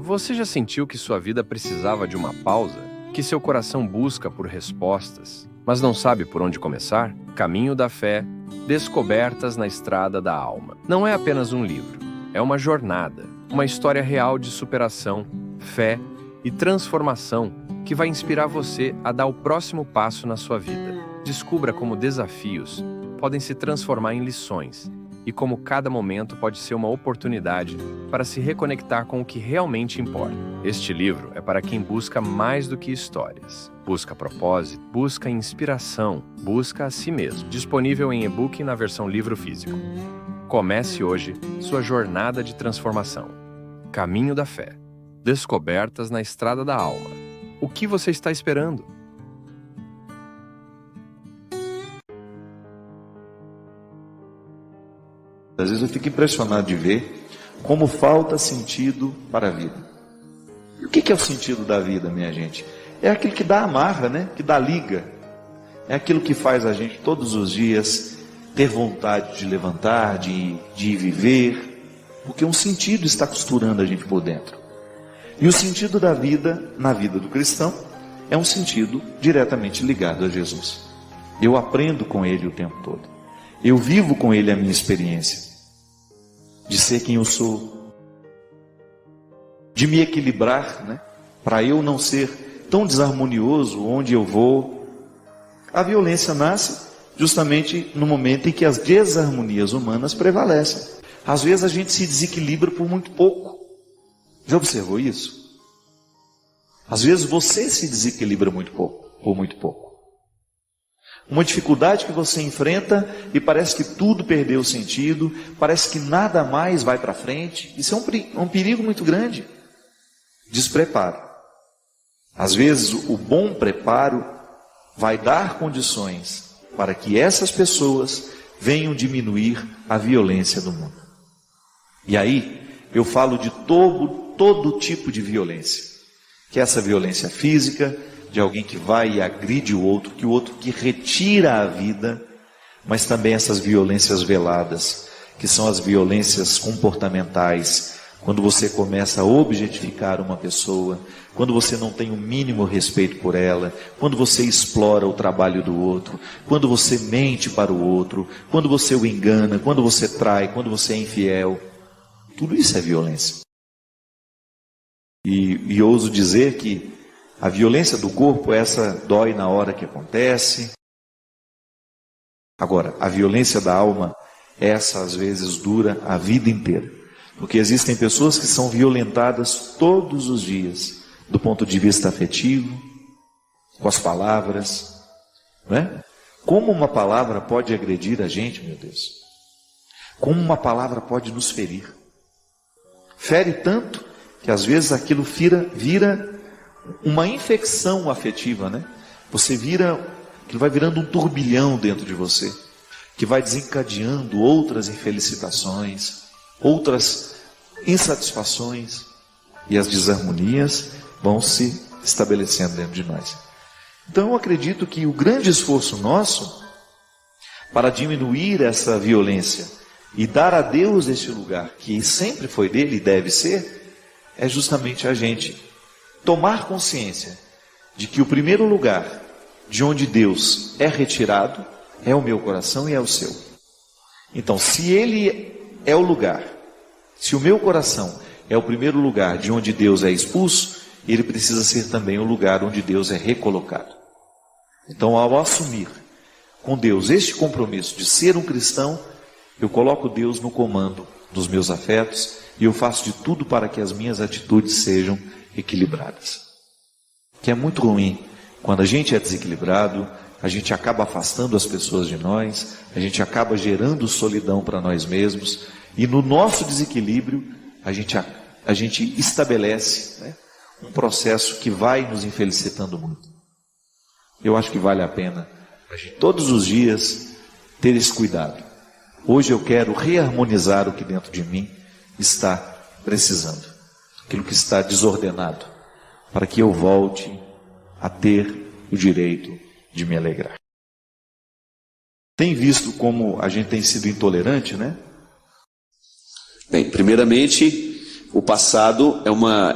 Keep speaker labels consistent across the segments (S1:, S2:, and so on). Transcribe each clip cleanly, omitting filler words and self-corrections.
S1: Você já sentiu que sua vida precisava de uma pausa? Que seu coração busca por respostas, mas não sabe por onde começar? Caminho da Fé, Descobertas na Estrada da Alma. Não é apenas um livro, é uma jornada, uma história real de superação, fé e transformação que vai inspirar você a dar o próximo passo na sua vida. Descubra como desafios podem se transformar em lições e como cada momento pode ser uma oportunidade para se reconectar com o que realmente importa. Este livro é para quem busca mais do que histórias. Busca propósito, busca inspiração, busca a si mesmo. Disponível em e-book e na versão livro físico. Comece hoje sua jornada de transformação. Caminho da Fé. Descobertas na Estrada da Alma. O que você está esperando?
S2: Às vezes eu fico impressionado de ver como falta sentido para a vida. E o que é o sentido da vida, minha gente? É aquilo que dá amarra, né? Que dá liga. É aquilo que faz a gente todos os dias ter vontade de levantar, de viver, porque um sentido está costurando a gente por dentro. E o sentido da vida, na vida do cristão, é um sentido diretamente ligado a Jesus. Eu aprendo com Ele o tempo todo. Eu vivo com Ele a minha experiência de ser quem eu sou, de me equilibrar, né? Para eu não ser tão desarmonioso onde eu vou. A violência nasce justamente no momento em que as desarmonias humanas prevalecem. Às vezes a gente se desequilibra por muito pouco. Já observou isso? Às vezes você se desequilibra muito pouco, por muito pouco. Uma dificuldade que você enfrenta e parece que tudo perdeu sentido, parece que nada mais vai para frente. Isso é um perigo muito grande. Despreparo. Às vezes o bom preparo vai dar condições para que essas pessoas venham diminuir a violência do mundo. E aí eu falo de todo tipo de violência. Que é essa violência física, de alguém que vai e agride o outro que retira a vida, mas também essas violências veladas, que são as violências comportamentais, quando você começa a objetificar uma pessoa, quando você não tem o mínimo respeito por ela, quando você explora o trabalho do outro, quando você mente para o outro, quando você o engana, quando você trai, quando você é infiel, tudo isso é violência. E ouso dizer que a violência do corpo, essa dói na hora que acontece. Agora, a violência da alma, essa às vezes dura a vida inteira. Porque existem pessoas que são violentadas todos os dias, do ponto de vista afetivo, com as palavras, não é? Como uma palavra pode agredir a gente, meu Deus? Como uma palavra pode nos ferir? Fere tanto que às vezes aquilo vira uma infecção afetiva, né? Aquilo vai virando um turbilhão dentro de você, que vai desencadeando outras infelicitações, outras insatisfações, e as desarmonias vão se estabelecendo dentro de nós. Então eu acredito que o grande esforço nosso para diminuir essa violência e dar a Deus esse lugar que sempre foi dele e deve ser, é justamente a gente tomar consciência de que o primeiro lugar de onde Deus é retirado é o meu coração e é o seu. Então, se Ele é o lugar, se o meu coração é o primeiro lugar de onde Deus é expulso, Ele precisa ser também o lugar onde Deus é recolocado. Então, ao assumir com Deus este compromisso de ser um cristão, eu coloco Deus no comando dos meus afetos e eu faço de tudo para que as minhas atitudes sejam equilibradas. Que é muito ruim quando a gente é desequilibrado, a gente acaba afastando as pessoas de nós, a gente acaba gerando solidão para nós mesmos, e no nosso desequilíbrio a gente estabelece, né, um processo que vai nos infelicitando muito. Eu acho que vale a pena a gente todos os dias ter esse cuidado. Hoje eu quero reharmonizar o que dentro de mim está precisando, aquilo que está desordenado, para que eu volte a ter o direito de me alegrar. Tem visto como a gente tem sido intolerante, né?
S3: Bem, primeiramente, O passado é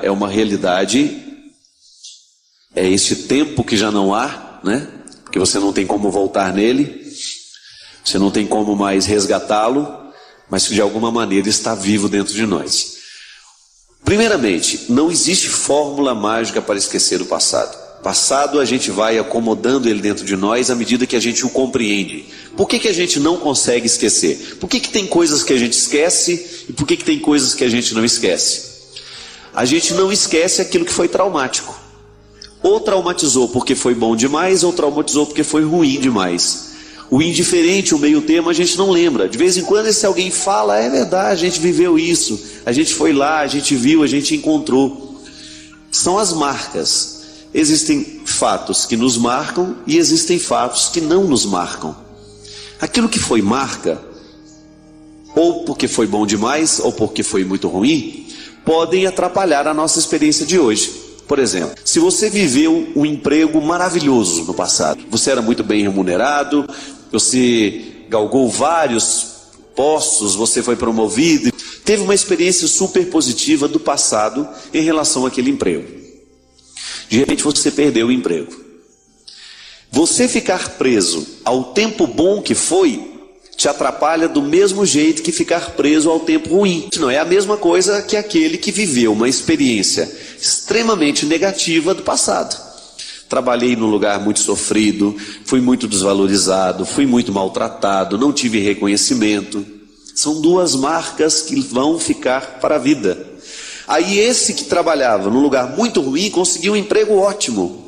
S3: uma realidade, é este tempo que já não há, né? Porque você não tem como voltar nele, você não tem como mais resgatá-lo, mas que de alguma maneira está vivo dentro de nós. Primeiramente, não existe fórmula mágica para esquecer o passado. Passado a gente vai acomodando ele dentro de nós à medida que a gente o compreende. Por que a gente não consegue esquecer? Por que tem coisas que a gente esquece e por que tem coisas que a gente não esquece? A gente não esquece aquilo que foi traumático. Ou traumatizou porque foi bom demais, ou traumatizou porque foi ruim demais. O indiferente, o meio termo, a gente não lembra. De vez em quando, se alguém fala, é verdade, a gente viveu isso, a gente foi lá, a gente viu, a gente encontrou. São as marcas. Existem fatos que nos marcam e existem fatos que não nos marcam. Aquilo que foi marca, ou porque foi bom demais, ou porque foi muito ruim, podem atrapalhar a nossa experiência de hoje. Por exemplo, se você viveu um emprego maravilhoso no passado, você era muito bem remunerado, você galgou vários postos, você foi promovido, teve uma experiência super positiva do passado em relação àquele emprego. De repente você perdeu o emprego. Você ficar preso ao tempo bom que foi, te atrapalha do mesmo jeito que ficar preso ao tempo ruim. Não é a mesma coisa que aquele que viveu uma experiência extremamente negativa do passado. Trabalhei num lugar muito sofrido, fui muito desvalorizado, fui muito maltratado, não tive reconhecimento. São duas marcas que vão ficar para a vida. Aí esse que trabalhava num lugar muito ruim conseguiu um emprego ótimo.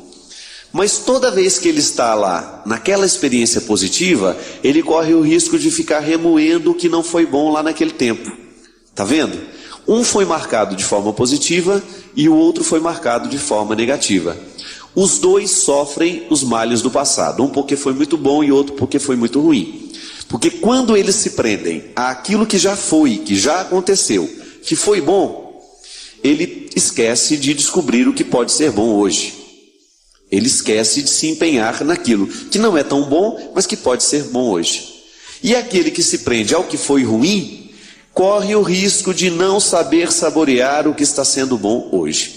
S3: Mas toda vez que ele está lá, naquela experiência positiva, ele corre o risco de ficar remoendo o que não foi bom lá naquele tempo. Tá vendo? Um foi marcado de forma positiva e o outro foi marcado de forma negativa. Os dois sofrem os males do passado. Um porque foi muito bom e outro porque foi muito ruim. Porque quando eles se prendem àquilo que já foi, que já aconteceu, que foi bom, ele esquece de descobrir o que pode ser bom hoje. Ele esquece de se empenhar naquilo que não é tão bom, mas que pode ser bom hoje. E aquele que se prende ao que foi ruim, corre o risco de não saber saborear o que está sendo bom hoje.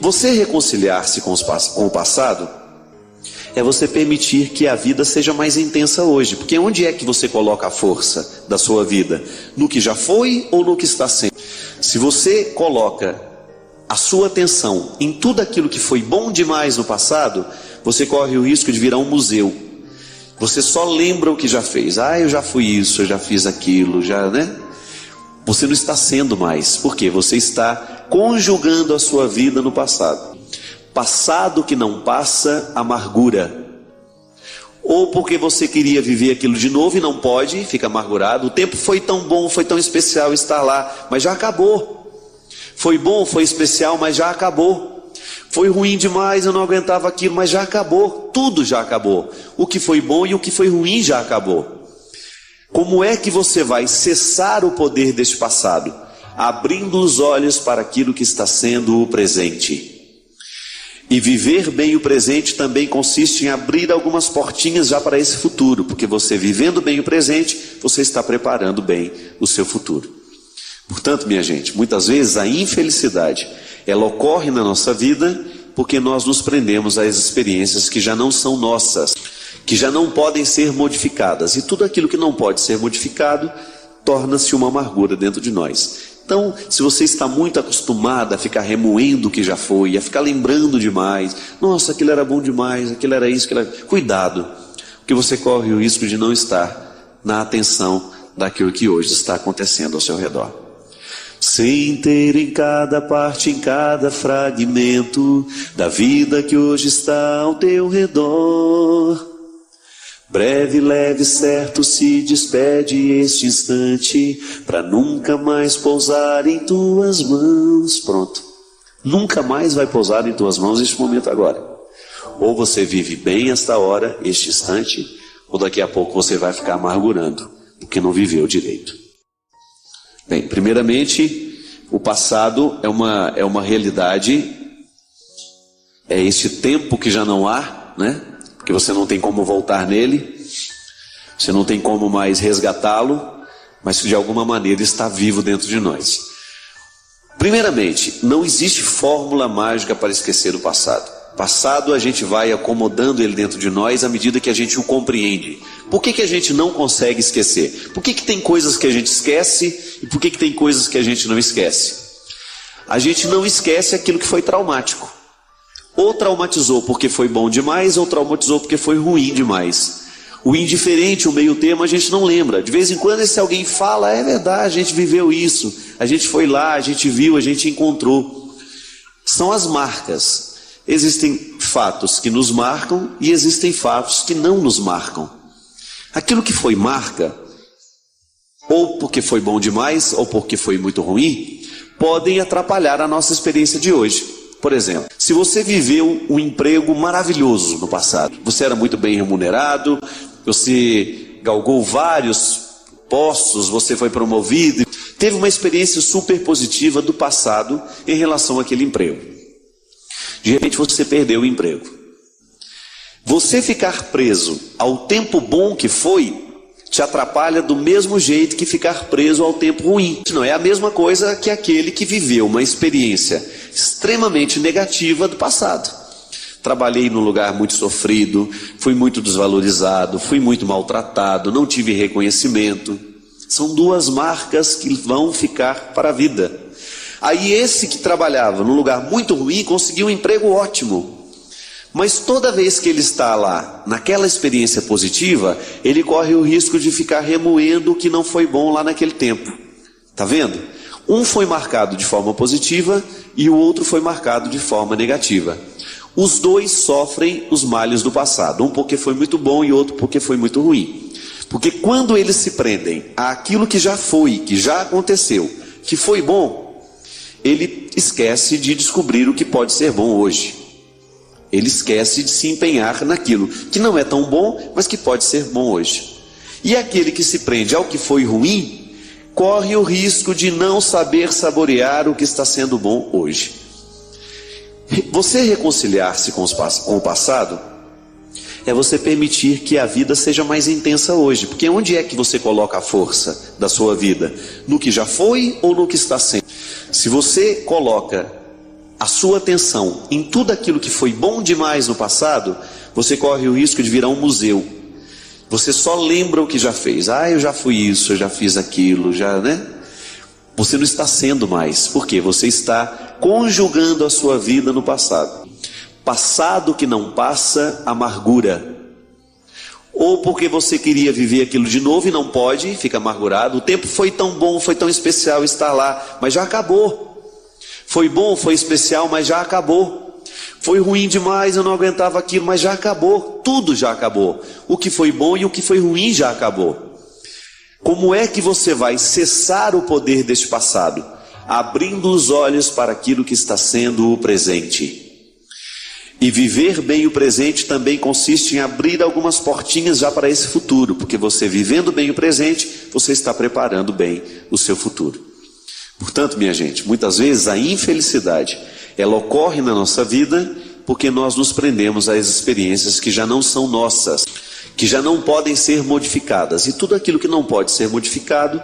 S3: Você reconciliar-se com o passado é você permitir que a vida seja mais intensa hoje. Porque onde é que você coloca a força da sua vida? No que já foi ou no que está sendo? Se você coloca a sua atenção em tudo aquilo que foi bom demais no passado, você corre o risco de virar um museu. Você só lembra o que já fez. Eu já fui isso, eu já fiz aquilo, né? Você não está sendo mais. Por quê? Você está conjugando a sua vida no passado. Passado que não passa, amargura. Ou porque você queria viver aquilo de novo e não pode, fica amargurado. O tempo foi tão bom, foi tão especial estar lá, mas já acabou. Foi bom, foi especial, mas já acabou. Foi ruim demais, eu não aguentava aquilo, mas já acabou. Tudo já acabou. O que foi bom e o que foi ruim já acabou. Como é que você vai cessar o poder deste passado? Abrindo os olhos para aquilo que está sendo o presente. E viver bem o presente também consiste em abrir algumas portinhas já para esse futuro, porque você vivendo bem o presente, você está preparando bem o seu futuro. Portanto, minha gente, muitas vezes a infelicidade, ela ocorre na nossa vida porque nós nos prendemos às experiências que já não são nossas, que já não podem ser modificadas. E tudo aquilo que não pode ser modificado, torna-se uma amargura dentro de nós. Então, se você está muito acostumado a ficar remoendo o que já foi, a ficar lembrando demais, nossa, aquilo era bom demais, aquilo era isso, aquilo era... Cuidado, porque você corre o risco de não estar na atenção daquilo que hoje está acontecendo ao seu redor. Sem ter em cada parte, em cada fragmento da vida que hoje está ao teu redor. Breve, leve, certo, se despede este instante, para nunca mais pousar em tuas mãos. Pronto. Nunca mais vai pousar em tuas mãos este momento agora. Ou você vive bem esta hora, este instante, ou daqui a pouco você vai ficar amargurando, porque não viveu direito. Bem, primeiramente, o passado é uma realidade, é este tempo que já não há, né? Porque você não tem como voltar nele, você não tem como mais resgatá-lo, mas de alguma maneira está vivo dentro de nós. Primeiramente, não existe fórmula mágica para esquecer o passado. Passado a gente vai acomodando ele dentro de nós à medida que a gente o compreende. Por que a gente não consegue esquecer? Por que tem coisas que a gente esquece e por que tem coisas que a gente não esquece? A gente não esquece aquilo que foi traumático. Ou traumatizou porque foi bom demais, ou traumatizou porque foi ruim demais. O indiferente, o meio termo, a gente não lembra. De vez em quando, se alguém fala, é verdade, a gente viveu isso, a gente foi lá, a gente viu, a gente encontrou. São as marcas. Existem fatos que nos marcam e existem fatos que não nos marcam. Aquilo que foi marca, ou porque foi bom demais, ou porque foi muito ruim, podem atrapalhar a nossa experiência de hoje. Por exemplo, se você viveu um emprego maravilhoso no passado, você era muito bem remunerado, você galgou vários postos, você foi promovido, teve uma experiência super positiva do passado em relação àquele emprego. De repente você perdeu o emprego. Você ficar preso ao tempo bom que foi, te atrapalha do mesmo jeito que ficar preso ao tempo ruim. Não é a mesma coisa que aquele que viveu uma experiência extremamente negativa do passado. Trabalhei num lugar muito sofrido, fui muito desvalorizado, fui muito maltratado, não tive reconhecimento. São duas marcas que vão ficar para a vida. Aí esse que trabalhava num lugar muito ruim conseguiu um emprego ótimo. Mas toda vez que ele está lá, naquela experiência positiva, ele corre o risco de ficar remoendo o que não foi bom lá naquele tempo. Tá vendo? Um foi marcado de forma positiva e o outro foi marcado de forma negativa. Os dois sofrem os males do passado, um porque foi muito bom e outro porque foi muito ruim. Porque quando eles se prendem àquilo que já foi, que já aconteceu, que foi bom, ele esquece de descobrir o que pode ser bom hoje. Ele esquece de se empenhar naquilo que não é tão bom, mas que pode ser bom hoje. E aquele que se prende ao que foi ruim, corre o risco de não saber saborear o que está sendo bom hoje. Você reconciliar-se com o passado é você permitir que a vida seja mais intensa hoje. Porque onde é que você coloca a força da sua vida? No que já foi ou no que está sendo? Se você coloca a sua atenção em tudo aquilo que foi bom demais no passado, você corre o risco de virar um museu. Você só lembra o que já fez. Eu já fui isso, eu já fiz aquilo, né? Você não está sendo mais. Por quê? Você está conjugando a sua vida no passado. Passado que não passa, amargura. Ou porque você queria viver aquilo de novo e não pode, fica amargurado. O tempo foi tão bom, foi tão especial estar lá, mas já acabou. Foi bom, foi especial, mas já acabou. Foi ruim demais, eu não aguentava aquilo, mas já acabou. Tudo já acabou. O que foi bom e o que foi ruim já acabou. Como é que você vai cessar o poder deste passado? Abrindo os olhos para aquilo que está sendo o presente. E viver bem o presente também consiste em abrir algumas portinhas já para esse futuro. Porque você vivendo bem o presente, você está preparando bem o seu futuro. Portanto, minha gente, muitas vezes a infelicidade, ela ocorre na nossa vida porque nós nos prendemos às experiências que já não são nossas, que já não podem ser modificadas. E tudo aquilo que não pode ser modificado,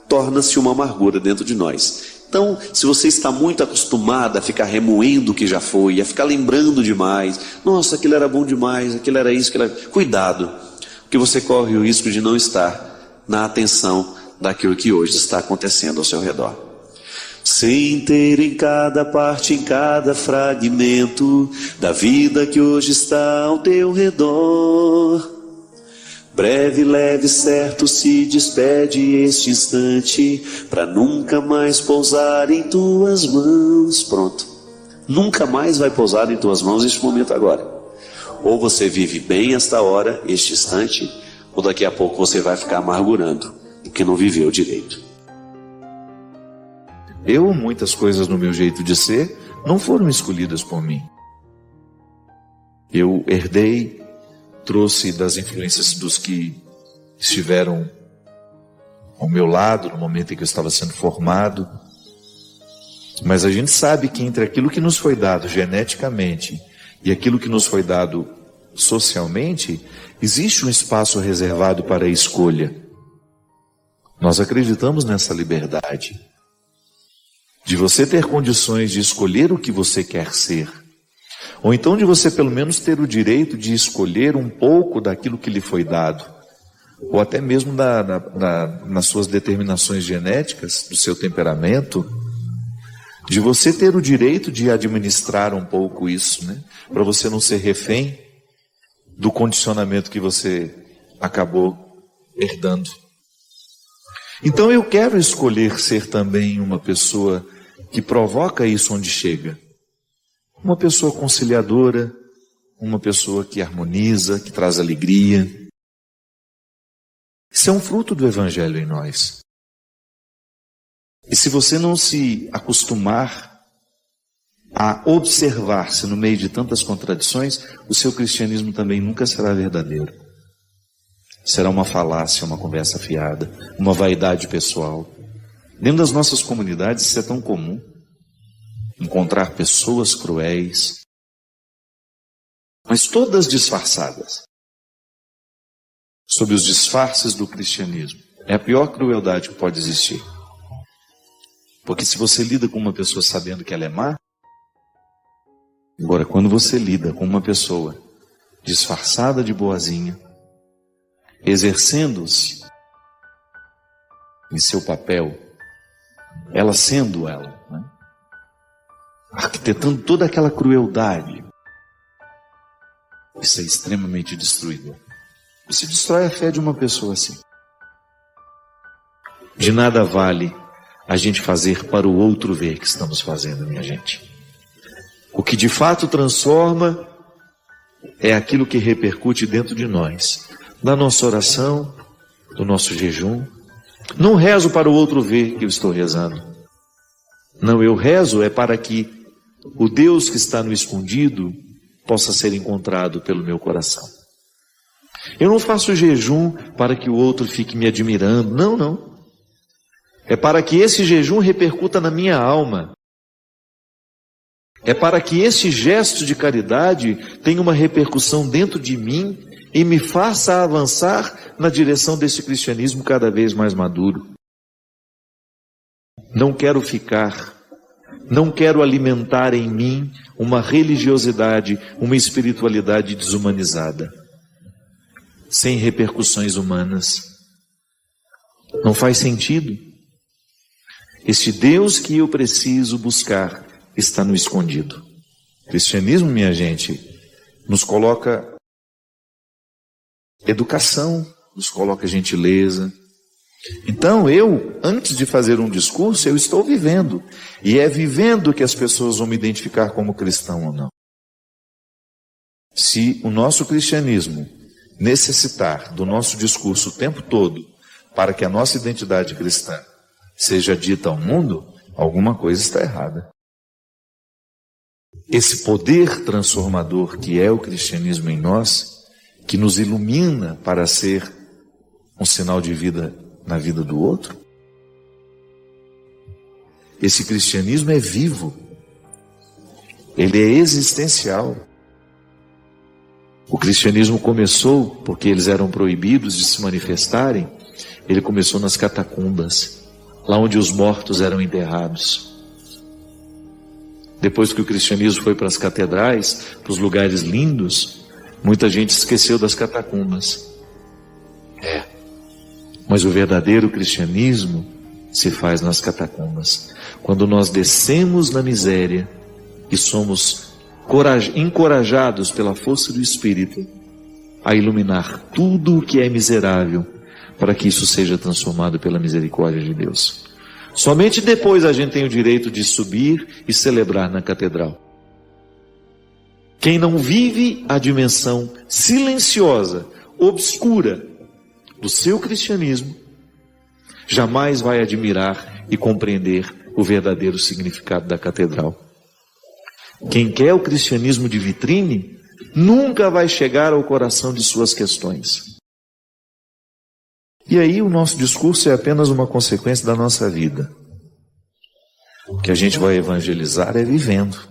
S3: torna-se uma amargura dentro de nós. Então, se você está muito acostumado a ficar remoendo o que já foi, a ficar lembrando demais, nossa, aquilo era bom demais, aquilo era isso, aquilo era... Cuidado, porque você corre o risco de não estar na atenção daquilo que hoje está acontecendo ao seu redor. Sem ter em cada parte, em cada fragmento da vida que hoje está ao teu redor. Breve, leve, certo, se despede este instante, para nunca mais pousar em tuas mãos. Pronto. Nunca mais vai pousar em tuas mãos este momento agora. Ou você vive bem esta hora, este instante, ou daqui a pouco você vai ficar amargurando, porque não viveu direito.
S2: Muitas coisas no meu jeito de ser não foram escolhidas por mim. Eu herdei, trouxe das influências dos que estiveram ao meu lado no momento em que eu estava sendo formado. Mas a gente sabe que entre aquilo que nos foi dado geneticamente e aquilo que nos foi dado socialmente, existe um espaço reservado para a escolha. Nós acreditamos nessa liberdade de você ter condições de escolher o que você quer ser, ou então de você pelo menos ter o direito de escolher um pouco daquilo que lhe foi dado, ou até mesmo nas suas determinações genéticas, do seu temperamento, de você ter o direito de administrar um pouco isso, né? Para você não ser refém do condicionamento que você acabou herdando. Então eu quero escolher ser também uma pessoa que provoca isso onde chega. Uma pessoa conciliadora, uma pessoa que harmoniza, que traz alegria. Isso é um fruto do Evangelho em nós. E se você não se acostumar a observar-se no meio de tantas contradições, o seu cristianismo também nunca será verdadeiro. Será uma falácia, uma conversa fiada, uma vaidade pessoal. Dentro das nossas comunidades isso é tão comum. Encontrar pessoas cruéis, mas todas disfarçadas, sob os disfarces do cristianismo. É a pior crueldade que pode existir. Porque se você lida com uma pessoa sabendo que ela é má, agora quando você lida com uma pessoa disfarçada de boazinha, exercendo-se em seu papel, ela sendo ela, né? Arquitetando toda aquela crueldade, isso é extremamente destruidor. Você destrói a fé de uma pessoa assim. De nada vale a gente fazer para o outro ver que estamos fazendo, minha gente. O que de fato transforma é aquilo que repercute dentro de nós, da nossa oração, do nosso jejum. Não rezo para o outro ver que eu estou rezando. Não, eu rezo é para que o Deus que está no escondido possa ser encontrado pelo meu coração. Eu não faço jejum para que o outro fique me admirando. Não, não. É para que esse jejum repercuta na minha alma. É para que esse gesto de caridade tenha uma repercussão dentro de mim e me faça avançar na direção desse cristianismo cada vez mais maduro. Não quero alimentar em mim uma religiosidade, uma espiritualidade desumanizada, sem repercussões humanas. Não faz sentido. Este Deus que eu preciso buscar está no escondido. O cristianismo, minha gente, nos coloca educação, nos coloca gentileza. Então antes de fazer um discurso, eu estou vivendo. E é vivendo que as pessoas vão me identificar como cristão ou não. Se o nosso cristianismo necessitar do nosso discurso o tempo todo para que a nossa identidade cristã seja dita ao mundo, alguma coisa está errada. Esse poder transformador que é o cristianismo em nós, que nos ilumina para ser um sinal de vida na vida do outro, esse cristianismo é vivo, ele é existencial. O cristianismo começou porque eles eram proibidos de se manifestarem. Ele começou nas catacumbas, lá onde os mortos eram enterrados. Depois que o cristianismo foi para as catedrais, para os lugares lindos, muita gente esqueceu das catacumbas. Mas o verdadeiro cristianismo se faz nas catacumbas, quando nós descemos na miséria e somos encorajados pela força do Espírito a iluminar tudo o que é miserável, para que isso seja transformado pela misericórdia de Deus. Somente depois a gente tem o direito de subir e celebrar na catedral. Quem não vive a dimensão silenciosa, obscura do seu cristianismo, jamais vai admirar e compreender o verdadeiro significado da catedral. Quem quer o cristianismo de vitrine, nunca vai chegar ao coração de suas questões. E aí o nosso discurso é apenas uma consequência da nossa vida. O que a gente vai evangelizar é vivendo.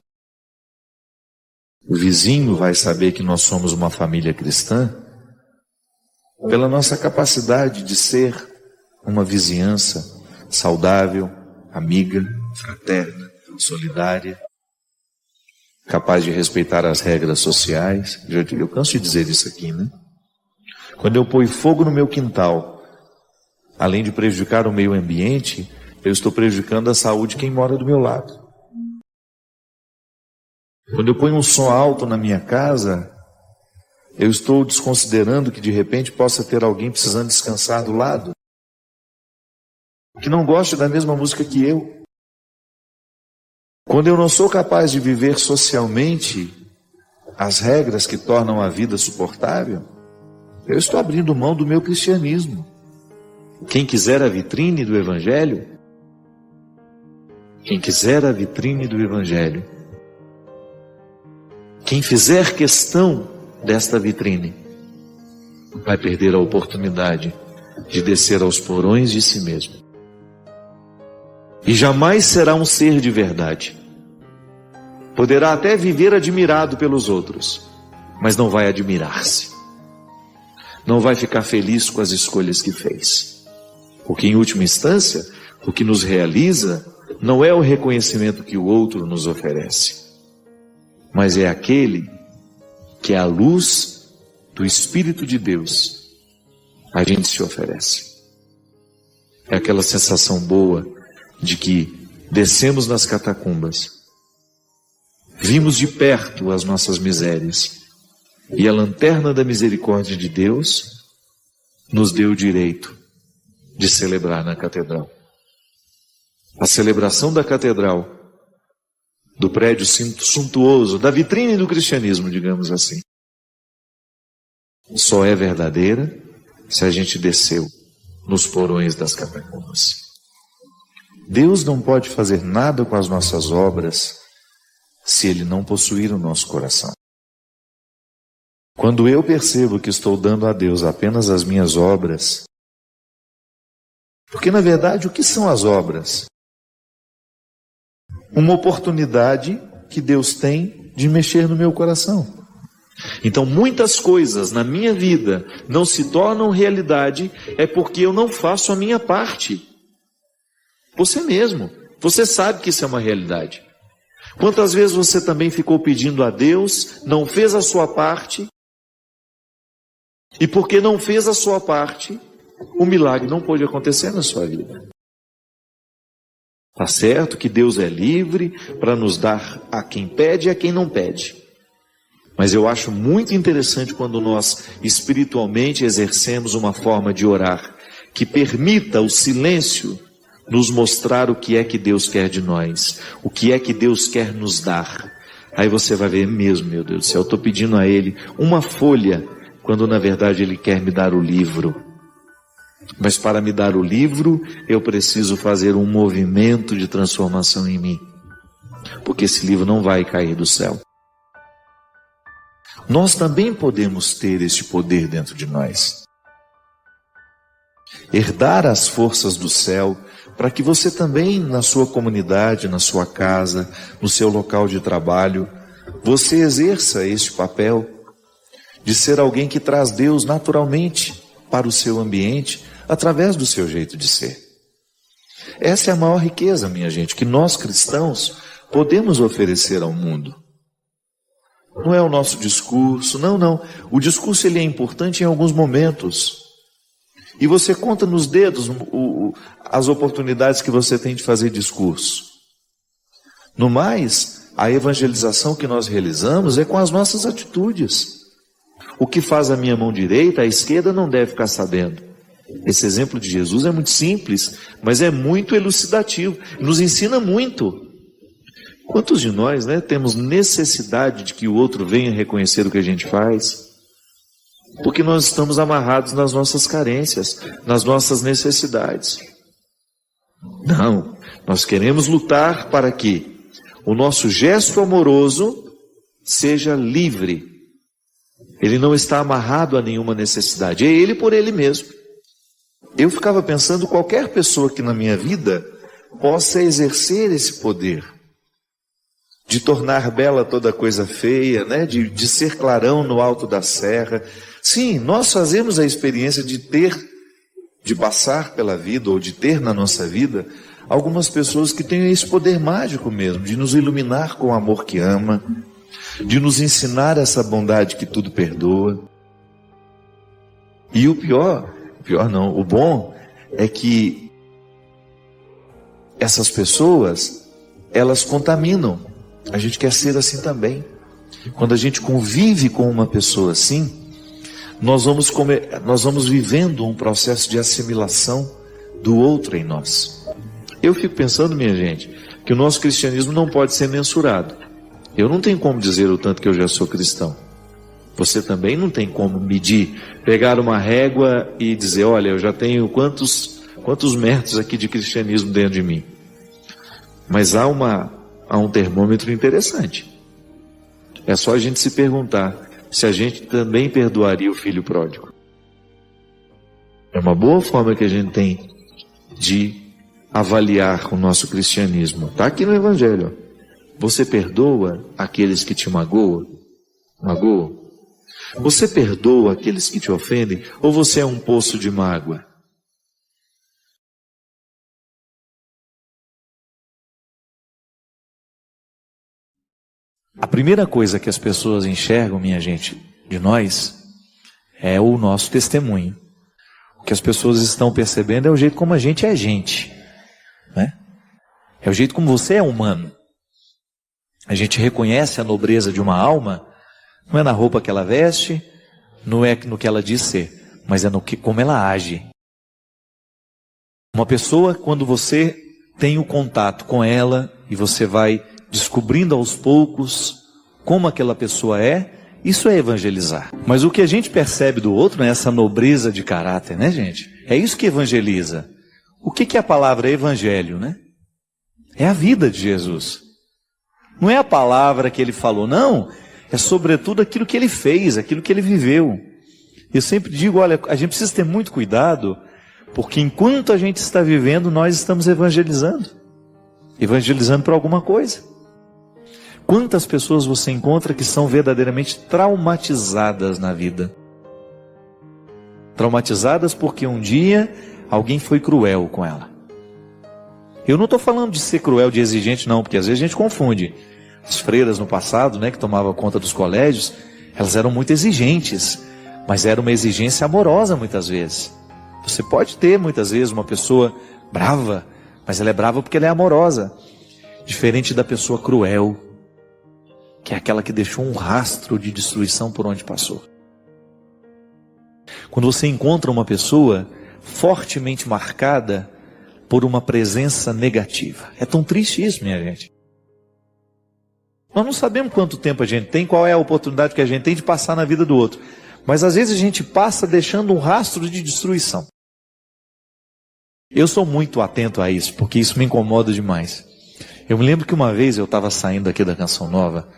S2: O vizinho vai saber que nós somos uma família cristã pela nossa capacidade de ser uma vizinhança saudável, amiga, fraterna, solidária, capaz de respeitar as regras sociais. Eu canso de dizer isso aqui, né? Quando eu ponho fogo no meu quintal, além de prejudicar o meio ambiente, eu estou prejudicando a saúde de quem mora do meu lado. Quando eu ponho um som alto na minha casa, eu estou desconsiderando que de repente possa ter alguém precisando descansar do lado, que não gosta da mesma música que eu. Quando eu não sou capaz de viver socialmente as regras que tornam a vida suportável, eu estou abrindo mão do meu cristianismo. Quem quiser a vitrine do Evangelho, quem fizer questão desta vitrine, vai perder a oportunidade de descer aos porões de si mesmo. E jamais será um ser de verdade. Poderá até viver admirado pelos outros, mas não vai admirar-se. Não vai ficar feliz com as escolhas que fez. Porque em última instância, o que nos realiza não é o reconhecimento que o outro nos oferece, mas é aquele que é a luz do Espírito de Deus a gente se oferece. É aquela sensação boa de que descemos nas catacumbas, vimos de perto as nossas misérias, e a lanterna da misericórdia de Deus nos deu o direito de celebrar na catedral. A celebração da catedral, do prédio suntuoso, da vitrine do cristianismo, digamos assim, só é verdadeira se a gente desceu nos porões das catacumbas. Deus não pode fazer nada com as nossas obras se Ele não possuir o nosso coração. Quando eu percebo que estou dando a Deus apenas as minhas obras, porque na verdade o que são as obras? Uma oportunidade que Deus tem de mexer no meu coração. Então muitas coisas na minha vida não se tornam realidade é porque eu não faço a minha parte. Você mesmo, você sabe que isso é uma realidade. Quantas vezes você também ficou pedindo a Deus, não fez a sua parte, e porque não fez a sua parte, o milagre não pôde acontecer na sua vida. Está certo que Deus é livre para nos dar a quem pede e a quem não pede. Mas eu acho muito interessante quando nós espiritualmente exercemos uma forma de orar que permita o silêncio nos mostrar o que é que Deus quer de nós, o que é que Deus quer nos dar. Aí você vai ver mesmo, meu Deus do céu, eu estou pedindo a Ele uma folha, quando na verdade Ele quer me dar o livro. Mas para me dar o livro, eu preciso fazer um movimento de transformação em mim, porque esse livro não vai cair do céu. Nós também podemos ter este poder dentro de nós. Herdar as forças do céu, para que você também, na sua comunidade, na sua casa, no seu local de trabalho, você exerça este papel de ser alguém que traz Deus naturalmente para o seu ambiente, através do seu jeito de ser. Essa é a maior riqueza, minha gente, que nós cristãos podemos oferecer ao mundo. Não é o nosso discurso, não. O discurso ele é importante em alguns momentos. E você conta nos dedos as oportunidades que você tem de fazer discurso. No mais, a evangelização que nós realizamos é com as nossas atitudes. O que faz a minha mão direita, a esquerda não deve ficar sabendo. Esse exemplo de Jesus é muito simples, mas é muito elucidativo, nos ensina muito. Quantos de nós, temos necessidade de que o outro venha reconhecer o que a gente faz? Porque nós estamos amarrados nas nossas carências, nas nossas necessidades. Não, nós queremos lutar para que o nosso gesto amoroso seja livre. Ele não está amarrado a nenhuma necessidade, é ele por ele mesmo. Eu ficava pensando, qualquer pessoa que na minha vida possa exercer esse poder, de tornar bela toda coisa feia, de ser clarão no alto da serra. Sim, nós fazemos a experiência de passar pela vida, ou de ter na nossa vida, algumas pessoas que têm esse poder mágico mesmo, de nos iluminar com o amor que ama, de nos ensinar essa bondade que tudo perdoa. E o bom é que essas pessoas, elas contaminam. A gente quer ser assim também. Quando a gente convive com uma pessoa assim, nós vamos vivendo um processo de assimilação do outro em nós. Eu fico pensando, minha gente, que o nosso cristianismo não pode ser mensurado. Eu não tenho como dizer o tanto que eu já sou cristão. Você também não tem como medir, pegar uma régua e dizer, olha, eu já tenho quantos metros aqui de cristianismo dentro de mim. Mas há um termômetro interessante. É só a gente se perguntar se a gente também perdoaria o filho pródigo. É uma boa forma que a gente tem de avaliar o nosso cristianismo. Está aqui no Evangelho. Você perdoa aqueles que te magoam? Você perdoa aqueles que te ofendem? Ou você é um poço de mágoa? A primeira coisa que as pessoas enxergam, minha gente, de nós, é o nosso testemunho. O que as pessoas estão percebendo é o jeito como a gente é gente, né? É o jeito como você é humano. A gente reconhece a nobreza de uma alma, não é na roupa que ela veste, não é no que ela diz ser, mas é como ela age. Uma pessoa, quando você tem o contato com ela e você vai descobrindo aos poucos como aquela pessoa é, isso é evangelizar. Mas o que a gente percebe do outro é essa nobreza de caráter, né, gente? É isso que evangeliza. O que é a palavra evangelho, né? É a vida de Jesus. Não é a palavra que ele falou, não. É sobretudo aquilo que ele fez, aquilo que ele viveu. Eu sempre digo, olha, a gente precisa ter muito cuidado, porque enquanto a gente está vivendo, nós estamos evangelizando. Evangelizando para alguma coisa. Quantas pessoas você encontra que são verdadeiramente traumatizadas na vida? Traumatizadas porque um dia alguém foi cruel com ela. Eu não estou falando de ser cruel, de exigente, não, porque às vezes a gente confunde. As freiras no passado, né, que tomavam conta dos colégios, elas eram muito exigentes, mas era uma exigência amorosa muitas vezes. Você pode ter muitas vezes uma pessoa brava, mas ela é brava porque ela é amorosa. Diferente da pessoa cruel, que é aquela que deixou um rastro de destruição por onde passou. Quando você encontra uma pessoa fortemente marcada por uma presença negativa. É tão triste isso, minha gente. Nós não sabemos quanto tempo a gente tem, qual é a oportunidade que a gente tem de passar na vida do outro. Mas às vezes a gente passa deixando um rastro de destruição. Eu sou muito atento a isso, porque isso me incomoda demais. Eu me lembro que uma vez eu estava saindo aqui da Canção Nova,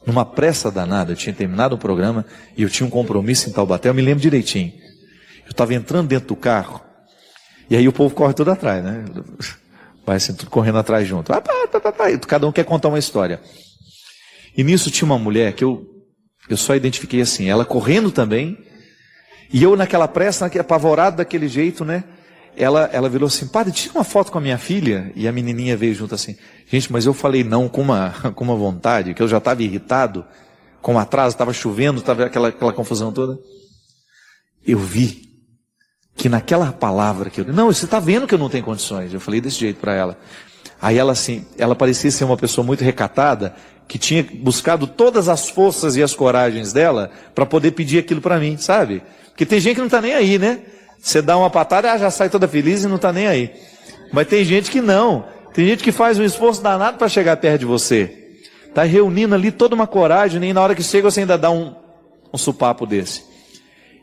S2: numa pressa danada, eu tinha terminado o programa e eu tinha um compromisso em Taubaté, eu me lembro direitinho. Eu estava entrando dentro do carro, e aí o povo corre todo atrás, né? Vai assim, tudo correndo atrás junto. Cada um quer contar uma história. E nisso tinha uma mulher que eu só identifiquei assim, ela correndo também, e eu naquela pressa, apavorado daquele jeito, né? Ela virou assim, padre, tira uma foto com a minha filha. E a menininha veio junto assim, gente, mas eu falei não com uma vontade, que eu já estava irritado, com um atraso, estava chovendo, estava aquela confusão toda. Eu vi que naquela palavra que eu... Não, você está vendo que eu não tenho condições. Eu falei desse jeito para ela. Aí ela assim, ela parecia ser uma pessoa muito recatada, que tinha buscado todas as forças e as coragens dela para poder pedir aquilo para mim, sabe? Porque tem gente que não está nem aí, né? Você dá uma patada, já sai toda feliz e não está nem aí. Mas tem gente que não. Tem gente que faz um esforço danado para chegar perto de você. Está reunindo ali toda uma coragem, nem na hora que chega você ainda dá um supapo desse.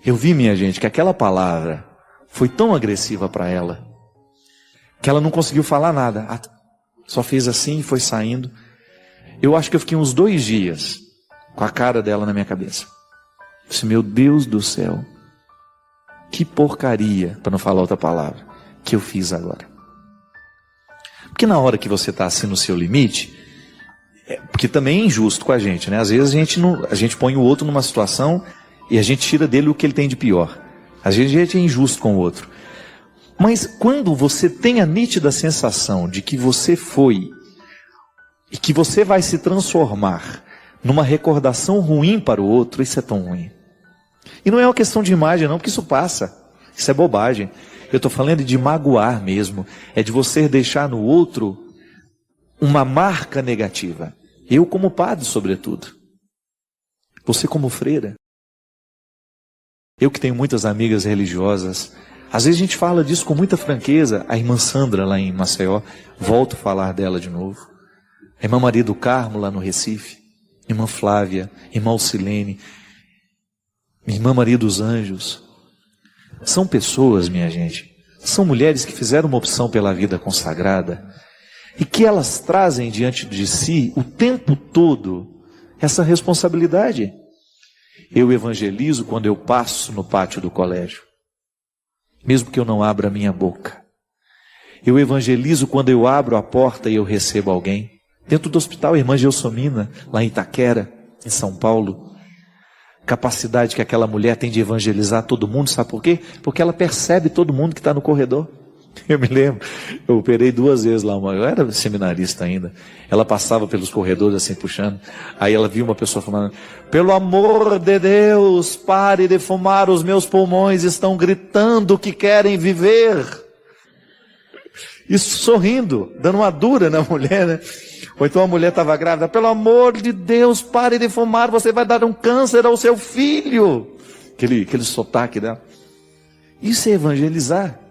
S2: Eu vi, minha gente, que aquela palavra foi tão agressiva para ela, que ela não conseguiu falar nada. Só fez assim e foi saindo. Eu acho que eu fiquei uns 2 dias com a cara dela na minha cabeça. Eu disse, meu Deus do céu, que porcaria, para não falar outra palavra, que eu fiz agora. Porque na hora que você está assim no seu limite, porque também é injusto com a gente, né? Às vezes a gente põe o outro numa situação e a gente tira dele o que ele tem de pior. Às vezes a gente é injusto com o outro. Mas quando você tem a nítida sensação de que você foi e que você vai se transformar numa recordação ruim para o outro, isso é tão ruim. E não é uma questão de imagem não, porque isso passa. Isso é bobagem. Eu estou falando de magoar mesmo. É de você deixar no outro uma marca negativa. Eu como padre, sobretudo. Você como freira. Eu que tenho muitas amigas religiosas, às vezes a gente fala disso com muita franqueza. A irmã Sandra lá em Maceió, volto a falar dela de novo. A irmã Maria do Carmo lá no Recife. Irmã Flávia, irmã Alcilene, irmã Maria dos Anjos. São pessoas, minha gente, são mulheres que fizeram uma opção pela vida consagrada e que elas trazem diante de si o tempo todo essa responsabilidade. Eu evangelizo quando eu passo no pátio do colégio, mesmo que eu não abra a minha boca. Eu evangelizo quando eu abro a porta e eu recebo alguém. Dentro do hospital, a irmã Gelsomina, lá em Itaquera, em São Paulo. Capacidade que aquela mulher tem de evangelizar todo mundo, sabe por quê? Porque ela percebe todo mundo que está no corredor. Eu me lembro, eu operei 2 vezes lá, eu era seminarista ainda. Ela passava pelos corredores assim, puxando. Aí ela viu uma pessoa falando: pelo amor de Deus, pare de fumar, os meus pulmões estão gritando que querem viver. Isso sorrindo, dando uma dura na mulher, né? Ou então a mulher estava grávida: pelo amor de Deus, pare de fumar, você vai dar um câncer ao seu filho. Aquele sotaque dela. Isso é evangelizar.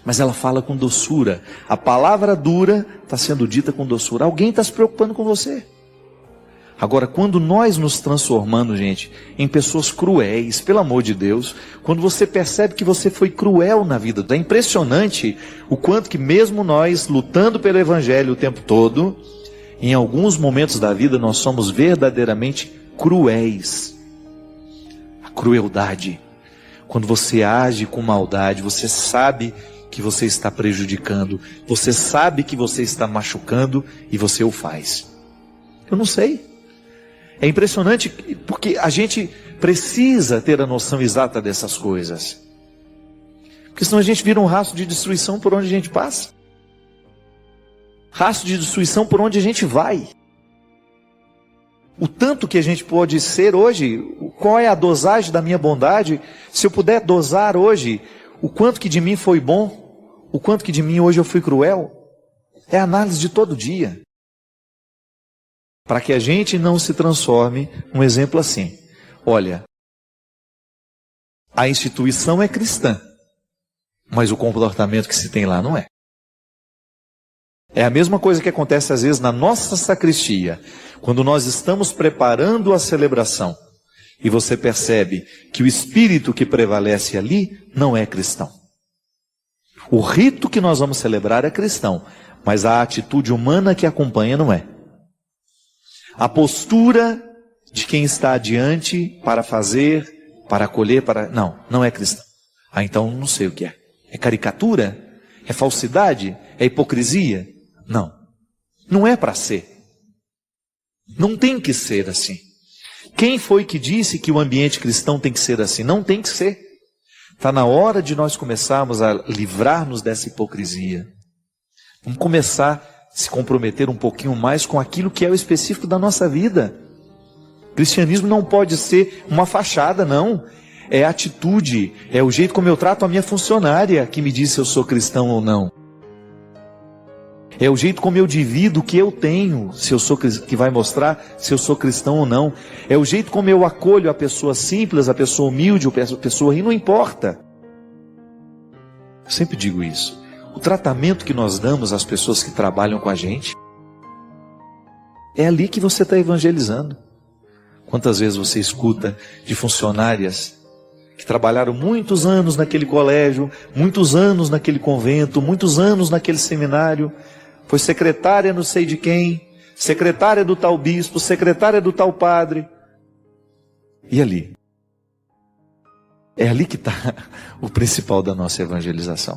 S2: Mas ela fala com doçura. A palavra dura está sendo dita com doçura. Alguém está se preocupando com você. Agora, quando nós nos transformamos, gente, em pessoas cruéis, pelo amor de Deus, quando você percebe que você foi cruel na vida, é impressionante o quanto que mesmo nós, lutando pelo Evangelho o tempo todo, em alguns momentos da vida nós somos verdadeiramente cruéis. A crueldade. Quando você age com maldade, você sabe que você está prejudicando, você sabe que você está machucando e você o faz. Eu não sei. É impressionante porque a gente precisa ter a noção exata dessas coisas. Porque senão a gente vira um rastro de destruição por onde a gente passa. Rastro de destruição por onde a gente vai. O tanto que a gente pode ser hoje, qual é a dosagem da minha bondade? Se eu puder dosar hoje, o quanto que de mim foi bom, o quanto que de mim hoje eu fui cruel, é a análise de todo dia. Para que a gente não se transforme num exemplo assim. Olha, a instituição é cristã, mas o comportamento que se tem lá não é. É a mesma coisa que acontece às vezes na nossa sacristia, quando nós estamos preparando a celebração e você percebe que o espírito que prevalece ali não é cristão. O rito que nós vamos celebrar é cristão, mas a atitude humana que acompanha não é. A postura de quem está adiante para fazer, para acolher, não é cristão. Ah, então não sei o que é. É caricatura? É falsidade? É hipocrisia? Não. Não é para ser. Não tem que ser assim. Quem foi que disse que o ambiente cristão tem que ser assim? Não tem que ser. Está na hora de nós começarmos a livrar-nos dessa hipocrisia. Vamos começar a se comprometer um pouquinho mais com aquilo que é o específico da nossa vida. O cristianismo não pode ser uma fachada, não. É atitude, é o jeito como eu trato a minha funcionária que me diz se eu sou cristão ou não. É o jeito como eu divido o que eu tenho, se eu sou que vai mostrar se eu sou cristão ou não. É o jeito como eu acolho a pessoa simples, a pessoa humilde, a pessoa rindo, não importa. Eu sempre digo isso. O tratamento que nós damos às pessoas que trabalham com a gente, é ali que você está evangelizando. Quantas vezes você escuta de funcionárias que trabalharam muitos anos naquele colégio, muitos anos naquele convento, muitos anos naquele seminário, foi secretária não sei de quem, secretária do tal bispo, secretária do tal padre. E ali? É ali que está o principal da nossa evangelização.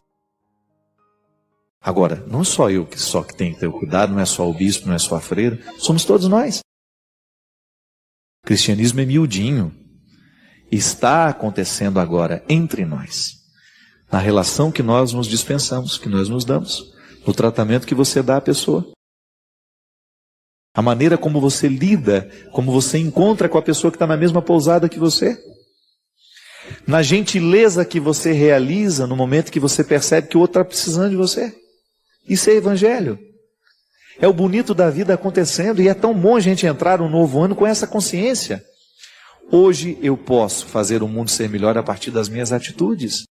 S2: Agora, não só eu que tenho que ter o cuidado, não é só o bispo, não é só a freira, somos todos nós. O cristianismo é miudinho. Está acontecendo agora entre nós. na relação que nós nos dispensamos, que nós nos damos, no tratamento que você dá à pessoa. A maneira como você lida, como você encontra com a pessoa que está na mesma pousada que você. Na gentileza que você realiza no momento que você percebe que o outro está precisando de você. Isso é evangelho. É o bonito da vida acontecendo, e é tão bom a gente entrar um novo ano com essa consciência. Hoje eu posso fazer o mundo ser melhor a partir das minhas atitudes.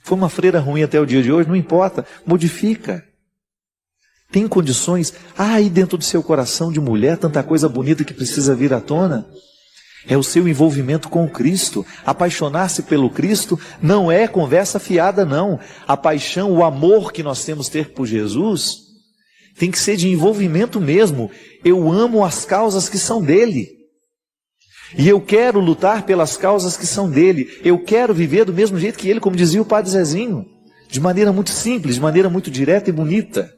S2: Foi uma freira ruim até o dia de hoje, não importa, modifica. Tem condições, aí dentro do seu coração de mulher, tanta coisa bonita que precisa vir à tona. É o seu envolvimento com o Cristo. Apaixonar-se pelo Cristo não é conversa fiada, não. A paixão, o amor que nós temos ter por Jesus, tem que ser de envolvimento mesmo. Eu amo as causas que são dele. E eu quero lutar pelas causas que são dele. Eu quero viver do mesmo jeito que ele, como dizia o Padre Zezinho. De maneira muito simples, de maneira muito direta e bonita.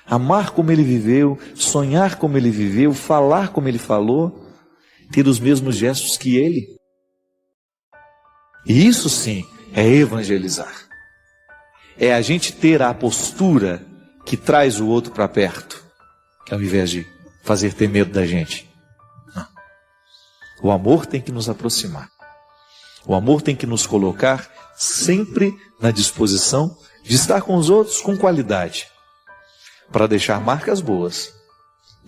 S2: Amar como ele viveu, sonhar como ele viveu, falar como ele falou, ter os mesmos gestos que ele. E isso sim é evangelizar. É a gente ter a postura que traz o outro para perto, que ao invés de fazer ter medo da gente. Não. O amor tem que nos aproximar. O amor tem que nos colocar sempre na disposição de estar com os outros com qualidade, para deixar marcas boas.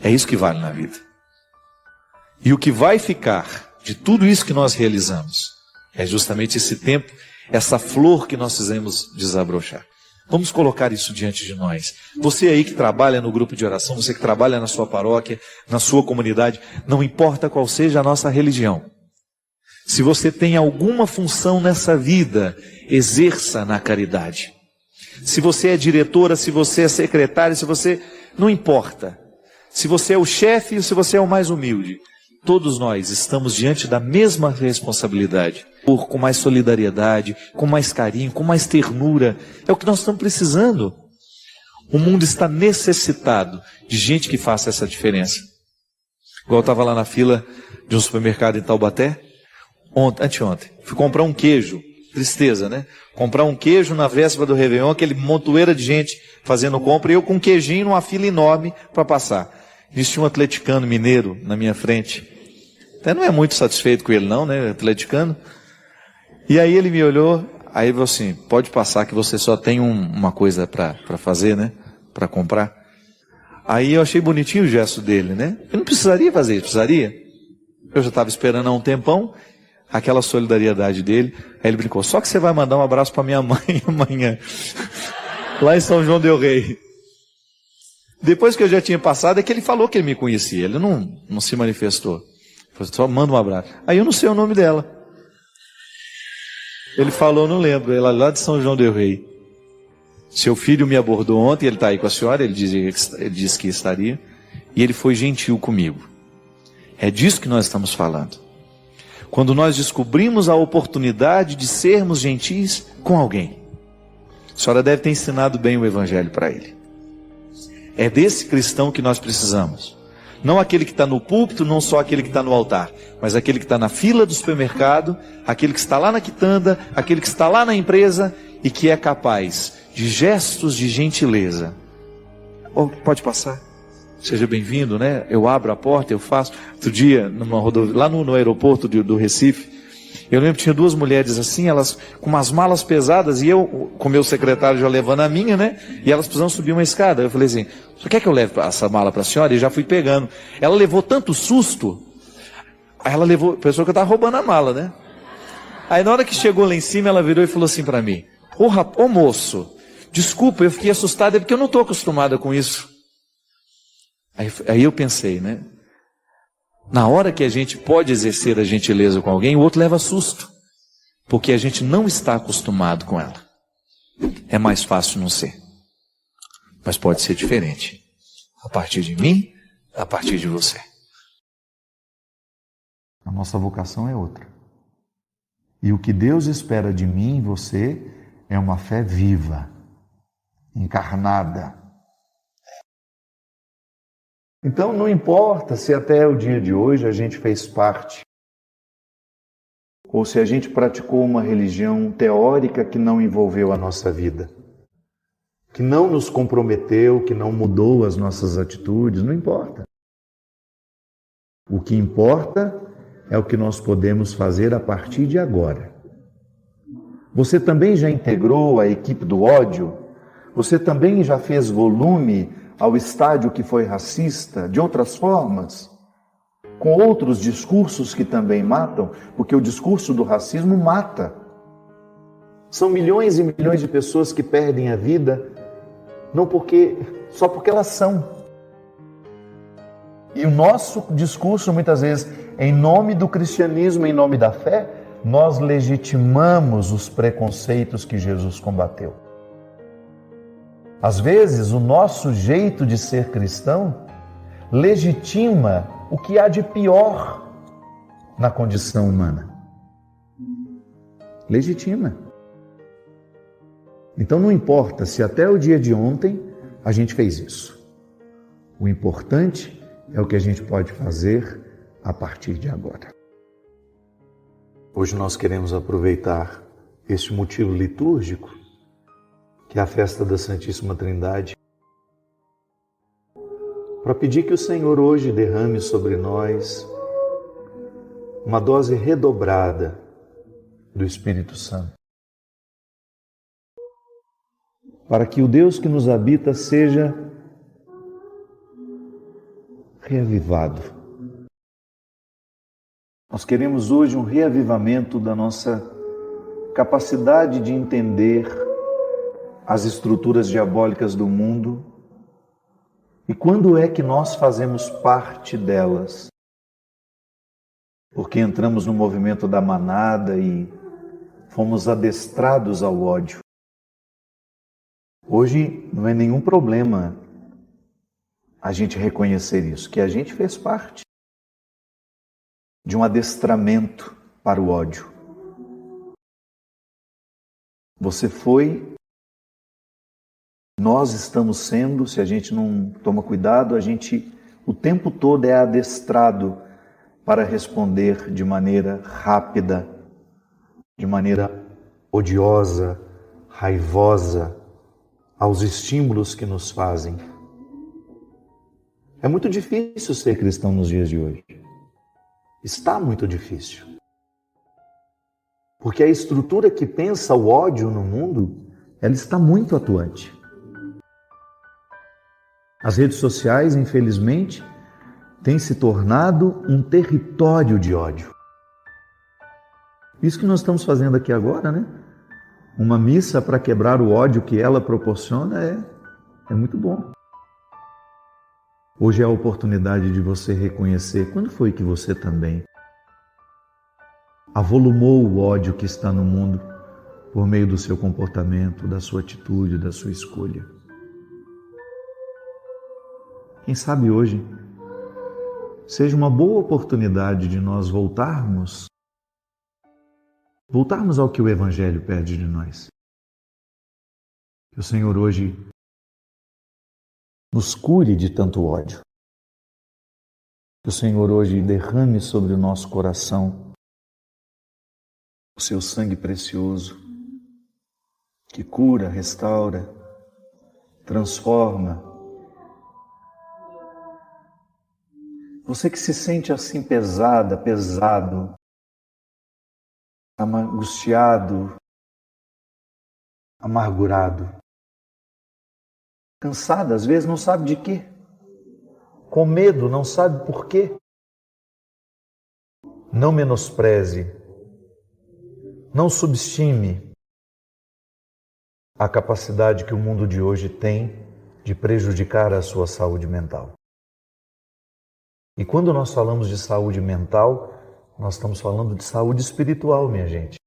S2: É isso que vale na vida. E o que vai ficar de tudo isso que nós realizamos é justamente esse tempo, essa flor que nós fizemos desabrochar. Vamos colocar isso diante de nós. Você aí que trabalha no grupo de oração, você que trabalha na sua paróquia, na sua comunidade, não importa qual seja a nossa religião. Se você tem alguma função nessa vida, exerça na caridade. Se você é diretora, se você é secretária, se você... não importa. Se você é o chefe ou se você é o mais humilde. Todos nós estamos diante da mesma responsabilidade. Com mais solidariedade, com mais carinho, com mais ternura. É o que nós estamos precisando. O mundo está necessitado de gente que faça essa diferença. Igual eu estava lá na fila de um supermercado em Taubaté, anteontem. Fui comprar um queijo. Tristeza, né? Comprar um queijo na véspera do Réveillon, aquele montoeira de gente fazendo compra, e eu com um queijinho numa fila enorme para passar. Existia um atleticano mineiro na minha frente. Até não é muito satisfeito com ele não, né? Atleticano. E aí ele me olhou, aí falou assim, pode passar que você só tem uma coisa para fazer, né? Para comprar. Aí eu achei bonitinho o gesto dele, né? Eu não precisaria fazer isso, precisaria? Eu já estava esperando há um tempão, aquela solidariedade dele. Aí ele brincou, só que você vai mandar um abraço para minha mãe amanhã, lá em São João del Rei. Depois que eu já tinha passado, é que ele falou que ele me conhecia, ele não se manifestou. Falei, só manda um abraço. Aí eu não sei o nome dela. Ele falou, não lembro, ela lá de São João del Rei. Seu filho me abordou ontem, ele está aí com a senhora, ele disse que estaria, e ele foi gentil comigo. É disso que nós estamos falando. Quando nós descobrimos a oportunidade de sermos gentis com alguém. A senhora deve ter ensinado bem o evangelho para ele. É desse cristão que nós precisamos. Não aquele que está no púlpito, não só aquele que está no altar, mas aquele que está na fila do supermercado, aquele que está lá na quitanda, aquele que está lá na empresa e que é capaz de gestos de gentileza. Oh, pode passar. Seja bem-vindo, né? Eu abro a porta, eu faço. Outro dia, lá no aeroporto do Recife, eu lembro que tinha duas mulheres assim, elas com umas malas pesadas, e eu, com meu secretário já levando a minha, né? E elas precisavam subir uma escada. Eu falei assim, você quer que eu leve essa mala para a senhora? E já fui pegando. Ela levou tanto susto, aí ela levou, pensou que eu estava roubando a mala, né? Aí na hora que chegou lá em cima, ela virou e falou assim para mim, ô moço, desculpa, eu fiquei assustada, é porque eu não estou acostumada com isso. Aí eu pensei, né? Na hora que a gente pode exercer a gentileza com alguém, o outro leva susto. Porque a gente não está acostumado com ela. É mais fácil não ser. Mas pode ser diferente. A partir de mim, a partir de você.
S4: A nossa vocação é outra. E o que Deus espera de mim e você é uma fé viva, encarnada. Então não importa se até o dia de hoje a gente fez parte ou se a gente praticou uma religião teórica que não envolveu a nossa vida, que não nos comprometeu, que não mudou as nossas atitudes, não importa. O que importa é o que nós podemos fazer a partir de agora. Você também já integrou a equipe do ódio? Você também já fez volume ao estádio que foi racista, de outras formas? Com outros discursos que também matam, porque o discurso do racismo mata. São milhões e milhões de pessoas que perdem a vida só porque elas são. E o nosso discurso, muitas vezes, em nome do cristianismo, em nome da fé, nós legitimamos os preconceitos que Jesus combateu. Às vezes, o nosso jeito de ser cristão legitima o que há de pior na condição humana. Legitima. Então não importa se até o dia de ontem a gente fez isso. O importante é o que a gente pode fazer a partir de agora. Hoje nós queremos aproveitar este motivo litúrgico, que é a festa da Santíssima Trindade, para pedir que o Senhor hoje derrame sobre nós uma dose redobrada do Espírito Santo, para que o Deus que nos habita seja reavivado. Nós queremos hoje um reavivamento da nossa capacidade de entender as estruturas diabólicas do mundo e quando é que nós fazemos parte delas. Porque entramos no movimento da manada e fomos adestrados ao ódio. Hoje não é nenhum problema a gente reconhecer isso, que a gente fez parte de um adestramento para o ódio. Você foi, nós estamos sendo, se a gente não toma cuidado, a gente o tempo todo é adestrado para responder de maneira rápida, de maneira odiosa, raivosa, aos estímulos que nos fazem. É muito difícil ser cristão nos dias de hoje. Está muito difícil. Porque a estrutura que pensa o ódio no mundo, ela está muito atuante. As redes sociais, infelizmente, têm se tornado um território de ódio. Isso que nós estamos fazendo aqui agora, né? Uma missa para quebrar o ódio que ela proporciona é muito bom. Hoje é a oportunidade de você reconhecer quando foi que você também avolumou o ódio que está no mundo por meio do seu comportamento, da sua atitude, da sua escolha. Quem sabe hoje seja uma boa oportunidade de nós voltarmos ao que o Evangelho pede de nós. Que o Senhor hoje nos cure de tanto ódio. Que o Senhor hoje derrame sobre o nosso coração o seu sangue precioso, que cura, restaura, transforma. Você que se sente assim pesado, angustiado, amargurado, cansado, às vezes não sabe de quê, com medo, não sabe por quê. Não menospreze, não subestime a capacidade que o mundo de hoje tem de prejudicar a sua saúde mental. E quando nós falamos de saúde mental, nós estamos falando de saúde espiritual, minha gente.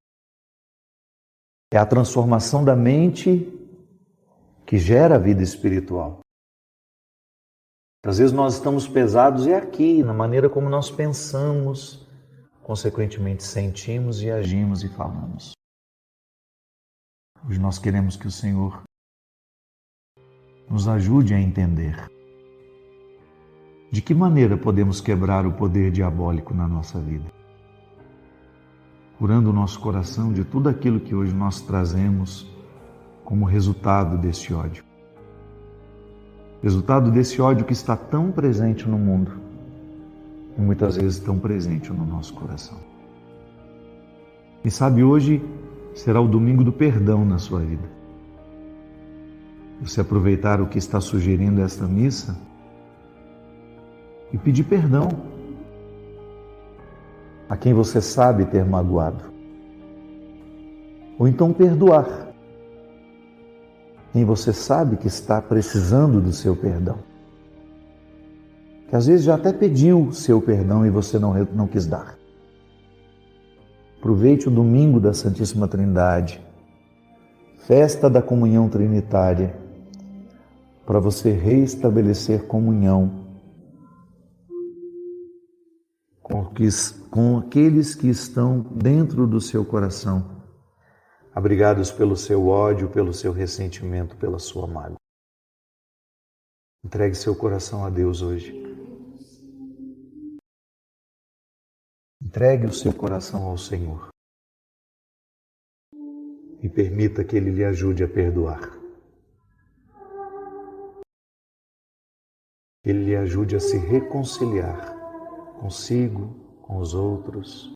S4: É a transformação da mente que gera a vida espiritual. Às vezes nós estamos pesados aqui, na maneira como nós pensamos, consequentemente sentimos e agimos e falamos. Hoje nós queremos que o Senhor nos ajude a entender de que maneira podemos quebrar o poder diabólico na nossa vida. curando o nosso coração de tudo aquilo que hoje nós trazemos como resultado desse ódio. Resultado desse ódio que está tão presente no mundo e muitas vezes tão presente no nosso coração. Quem sabe hoje será o domingo do perdão na sua vida. Você aproveitar o que está sugerindo esta missa e pedir perdão a quem você sabe ter magoado. Ou então perdoar quem você sabe que está precisando do seu perdão. Que às vezes já até pediu seu perdão e você não quis dar. Aproveite o domingo da Santíssima Trindade, festa da comunhão trinitária, para você reestabelecer comunhão com aqueles que estão dentro do seu coração, abrigados pelo seu ódio, pelo seu ressentimento, pela sua mágoa. Entregue seu coração a Deus hoje. Entregue o seu coração ao Senhor e permita que Ele lhe ajude a perdoar. Que Ele lhe ajude a se reconciliar consigo, com os outros,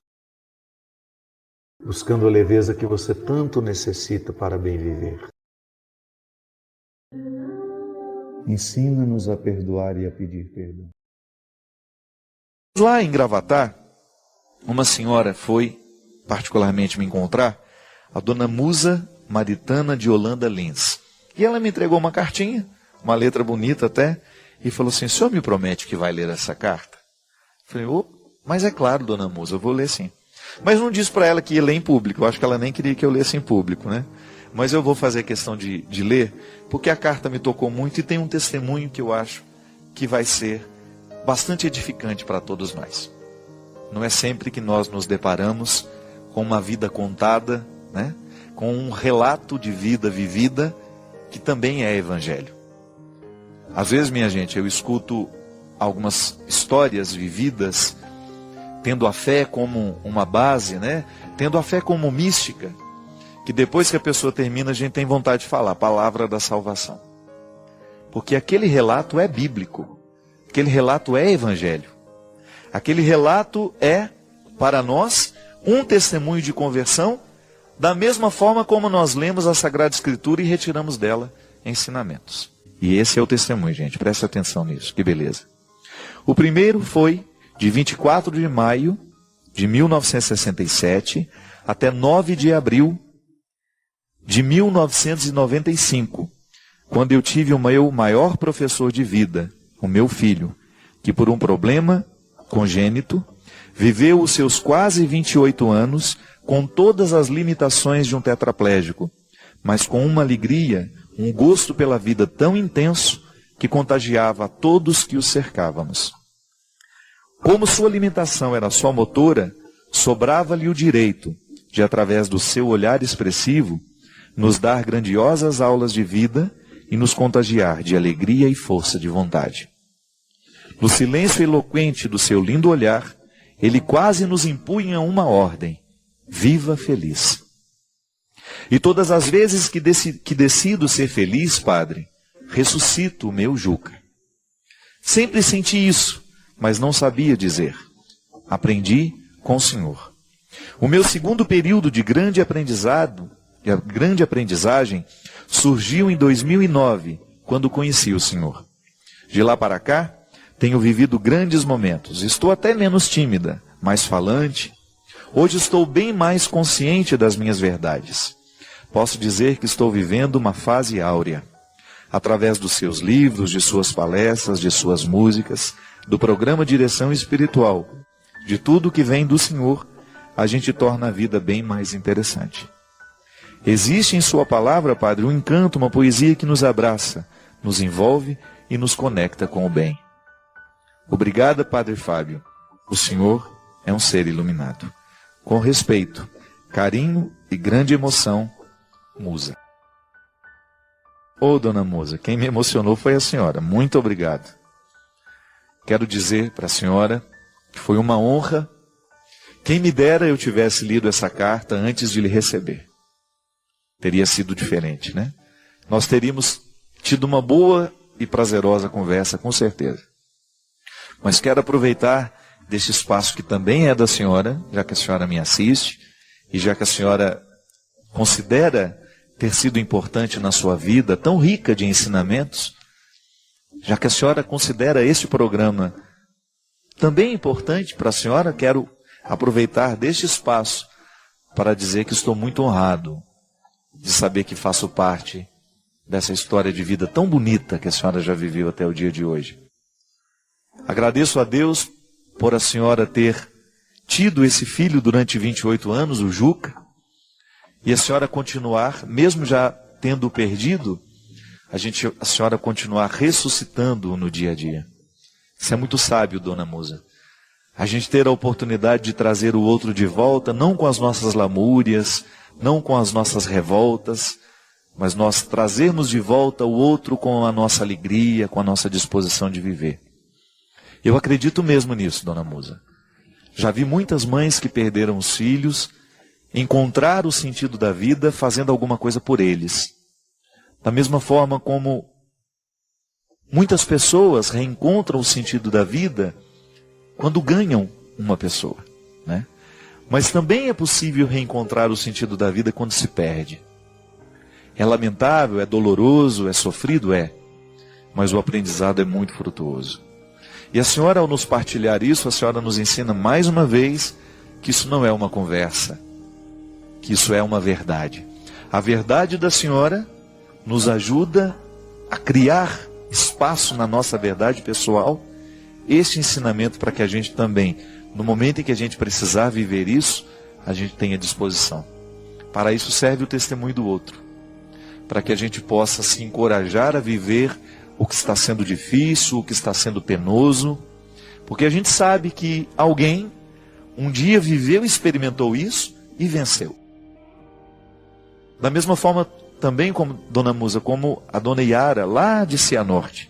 S4: buscando a leveza que você tanto necessita para bem viver. Ensina-nos a perdoar e a pedir perdão.
S2: Lá em Gravatá, uma senhora foi particularmente me encontrar, a dona Musa Maritana de Holanda Lins. E ela me entregou uma cartinha, uma letra bonita até, e falou assim: o senhor me promete que vai ler essa carta? Eu falei: mas é claro, dona Musa, eu vou ler sim. Mas não disse para ela que ia ler em público, eu acho que ela nem queria que eu lesse em público, né? Mas eu vou fazer questão de ler, porque a carta me tocou muito e tem um testemunho que eu acho que vai ser bastante edificante para todos nós. Não é sempre que nós nos deparamos com uma vida contada, né? Com um relato de vida vivida, que também é evangelho. Às vezes, minha gente, eu escuto algumas histórias vividas, tendo a fé como uma base, né? Tendo a fé como mística, que depois que a pessoa termina, a gente tem vontade de falar, a palavra da salvação. Porque aquele relato é bíblico, aquele relato é evangelho. Aquele relato é, para nós, um testemunho de conversão, da mesma forma como nós lemos a Sagrada Escritura e retiramos dela ensinamentos. E esse é o testemunho, gente, presta atenção nisso, que beleza. O primeiro foi de 24 de maio de 1967 até 9 de abril de 1995, quando eu tive o meu maior professor de vida, o meu filho, que por um problema congênito, viveu os seus quase 28 anos com todas as limitações de um tetraplégico, mas com uma alegria, um gosto pela vida tão intenso que contagiava a todos que os cercávamos. Como sua limitação era só motora, sobrava-lhe o direito de, através do seu olhar expressivo, nos dar grandiosas aulas de vida e nos contagiar de alegria e força de vontade. No silêncio eloquente do seu lindo olhar, ele quase nos impunha uma ordem: viva feliz. E todas as vezes que decido ser feliz, Padre, ressuscito o meu Juca. Sempre senti isso, mas não sabia dizer. Aprendi com o Senhor. O meu segundo período de grande aprendizagem surgiu em 2009, quando conheci o Senhor. De lá para cá, tenho vivido grandes momentos. Estou até menos tímida, mais falante. Hoje estou bem mais consciente das minhas verdades. Posso dizer que estou vivendo uma fase áurea. Através dos seus livros, de suas palestras, de suas músicas, do programa Direção Espiritual, de tudo que vem do Senhor, a gente torna a vida bem mais interessante. Existe em sua palavra, Padre, um encanto, uma poesia que nos abraça, nos envolve e nos conecta com o bem. Obrigada, Padre Fábio. O senhor é um ser iluminado. Com respeito, carinho e grande emoção, Musa. Ô, dona Musa, quem me emocionou foi a senhora. Muito obrigado. Quero dizer para a senhora que foi uma honra, Quem me dera eu tivesse lido essa carta antes de lhe receber. Teria sido diferente, né? Nós teríamos tido uma boa e prazerosa conversa, com certeza. Mas quero aproveitar desse espaço que também é da senhora, já que a senhora me assiste, e já que a senhora considera ter sido importante na sua vida, tão rica de ensinamentos, já que a senhora considera este programa também importante para a senhora, quero aproveitar deste espaço para dizer que estou muito honrado de saber que faço parte dessa história de vida tão bonita que a senhora já viveu até o dia de hoje. Agradeço a Deus por a senhora ter tido esse filho durante 28 anos, o Juca, e a senhora continuar, mesmo já tendo perdido, a senhora continuar ressuscitando no dia a dia. Isso é muito sábio, dona Musa. A gente ter a oportunidade de trazer o outro de volta, não com as nossas lamúrias, não com as nossas revoltas, mas nós trazermos de volta o outro com a nossa alegria, com a nossa disposição de viver. Eu acredito mesmo nisso, dona Musa. Já vi muitas mães que perderam os filhos, encontrar o sentido da vida fazendo alguma coisa por eles. Da mesma forma como muitas pessoas reencontram o sentido da vida quando ganham uma pessoa, né? Mas também é possível reencontrar o sentido da vida quando se perde. É lamentável, é doloroso, é sofrido, mas o aprendizado é muito frutuoso. E a senhora, ao nos partilhar isso, a senhora nos ensina mais uma vez que isso não é uma conversa, que isso é uma verdade. A verdade da senhora nos ajuda a criar espaço na nossa verdade pessoal, este ensinamento para que a gente também, no momento em que a gente precisar viver isso, a gente tenha disposição. Para isso serve o testemunho do outro, para que a gente possa se encorajar a viver o que está sendo difícil, o que está sendo penoso, porque a gente sabe que alguém um dia viveu e experimentou isso e venceu. Da mesma forma também como dona Musa, como a dona Yara, lá de Cianorte.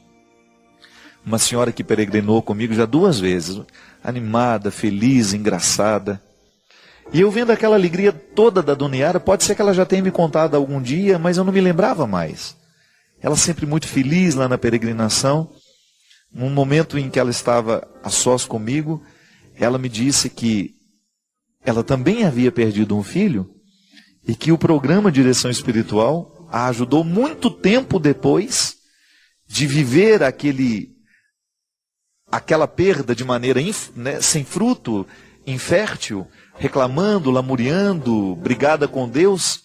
S2: Uma senhora que peregrinou comigo já 2 vezes, animada, feliz, engraçada. E eu vendo aquela alegria toda da dona Yara, pode ser que ela já tenha me contado algum dia, mas eu não me lembrava mais. Ela sempre muito feliz lá na peregrinação. Num momento em que ela estava a sós comigo, ela me disse que ela também havia perdido um filho e que o programa Direção Espiritual a ajudou muito tempo depois de viver aquela perda de maneira sem fruto, infértil, reclamando, lamuriando, brigada com Deus.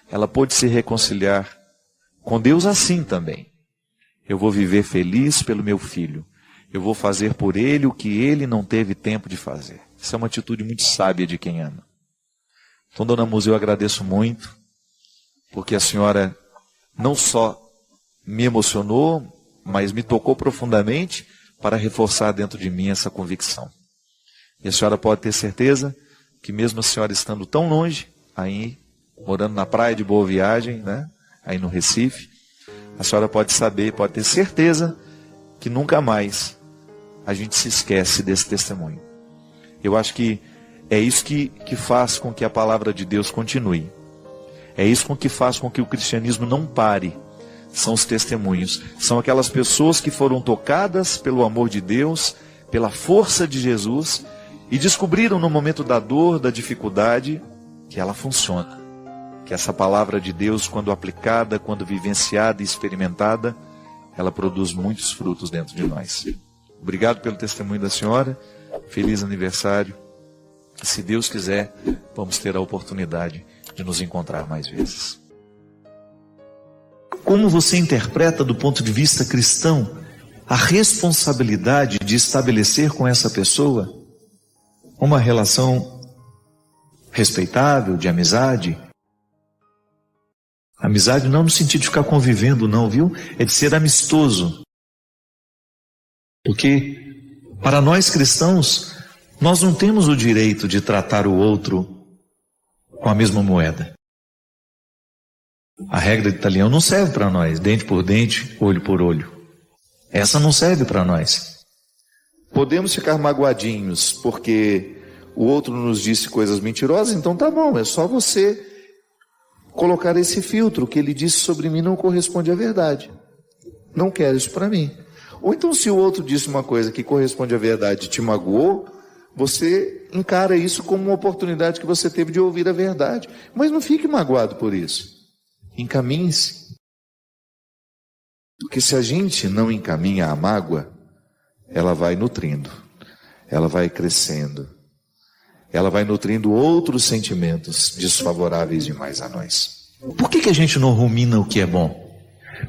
S2: Ela pôde se reconciliar com Deus assim também. Eu vou viver feliz pelo meu filho. Eu vou fazer por ele o que ele não teve tempo de fazer. Isso é uma atitude muito sábia de quem ama. Então, dona Musa, eu agradeço muito, porque a senhora não só me emocionou, mas me tocou profundamente para reforçar dentro de mim essa convicção. E a senhora pode ter certeza que mesmo a senhora estando tão longe, aí, morando na praia de Boa Viagem, né, aí no Recife, a senhora pode saber, pode ter certeza que nunca mais a gente se esquece desse testemunho. Eu acho que é isso que faz com que a palavra de Deus continue. É isso que faz com que o cristianismo não pare. São os testemunhos. São aquelas pessoas que foram tocadas pelo amor de Deus, pela força de Jesus, e descobriram no momento da dor, da dificuldade, que ela funciona. Que essa palavra de Deus, quando aplicada, quando vivenciada e experimentada, ela produz muitos frutos dentro de nós. Obrigado pelo testemunho da senhora. Feliz aniversário. Se Deus quiser, vamos ter a oportunidade de nos encontrar mais vezes. Como você interpreta, do ponto de vista cristão, a responsabilidade de estabelecer com essa pessoa uma relação respeitável, de amizade? Amizade não no sentido de ficar convivendo, não, viu? É de ser amistoso. Porque, para nós cristãos, nós não temos o direito de tratar o outro com a mesma moeda. A regra de Italião não serve para nós, dente por dente, olho por olho. Essa não serve para nós. Podemos ficar magoadinhos porque o outro nos disse coisas mentirosas, então tá bom, é só você colocar esse filtro, o que ele disse sobre mim não corresponde à verdade. Não quero isso para mim. Ou então, se o outro disse uma coisa que corresponde à verdade e te magoou, você encara isso como uma oportunidade que você teve de ouvir a verdade. Mas não fique magoado por isso. Encaminhe-se. Porque se a gente não encaminha a mágoa, ela vai nutrindo, ela vai crescendo, ela vai nutrindo outros sentimentos desfavoráveis demais a nós.
S4: Por que a gente não rumina o que é bom?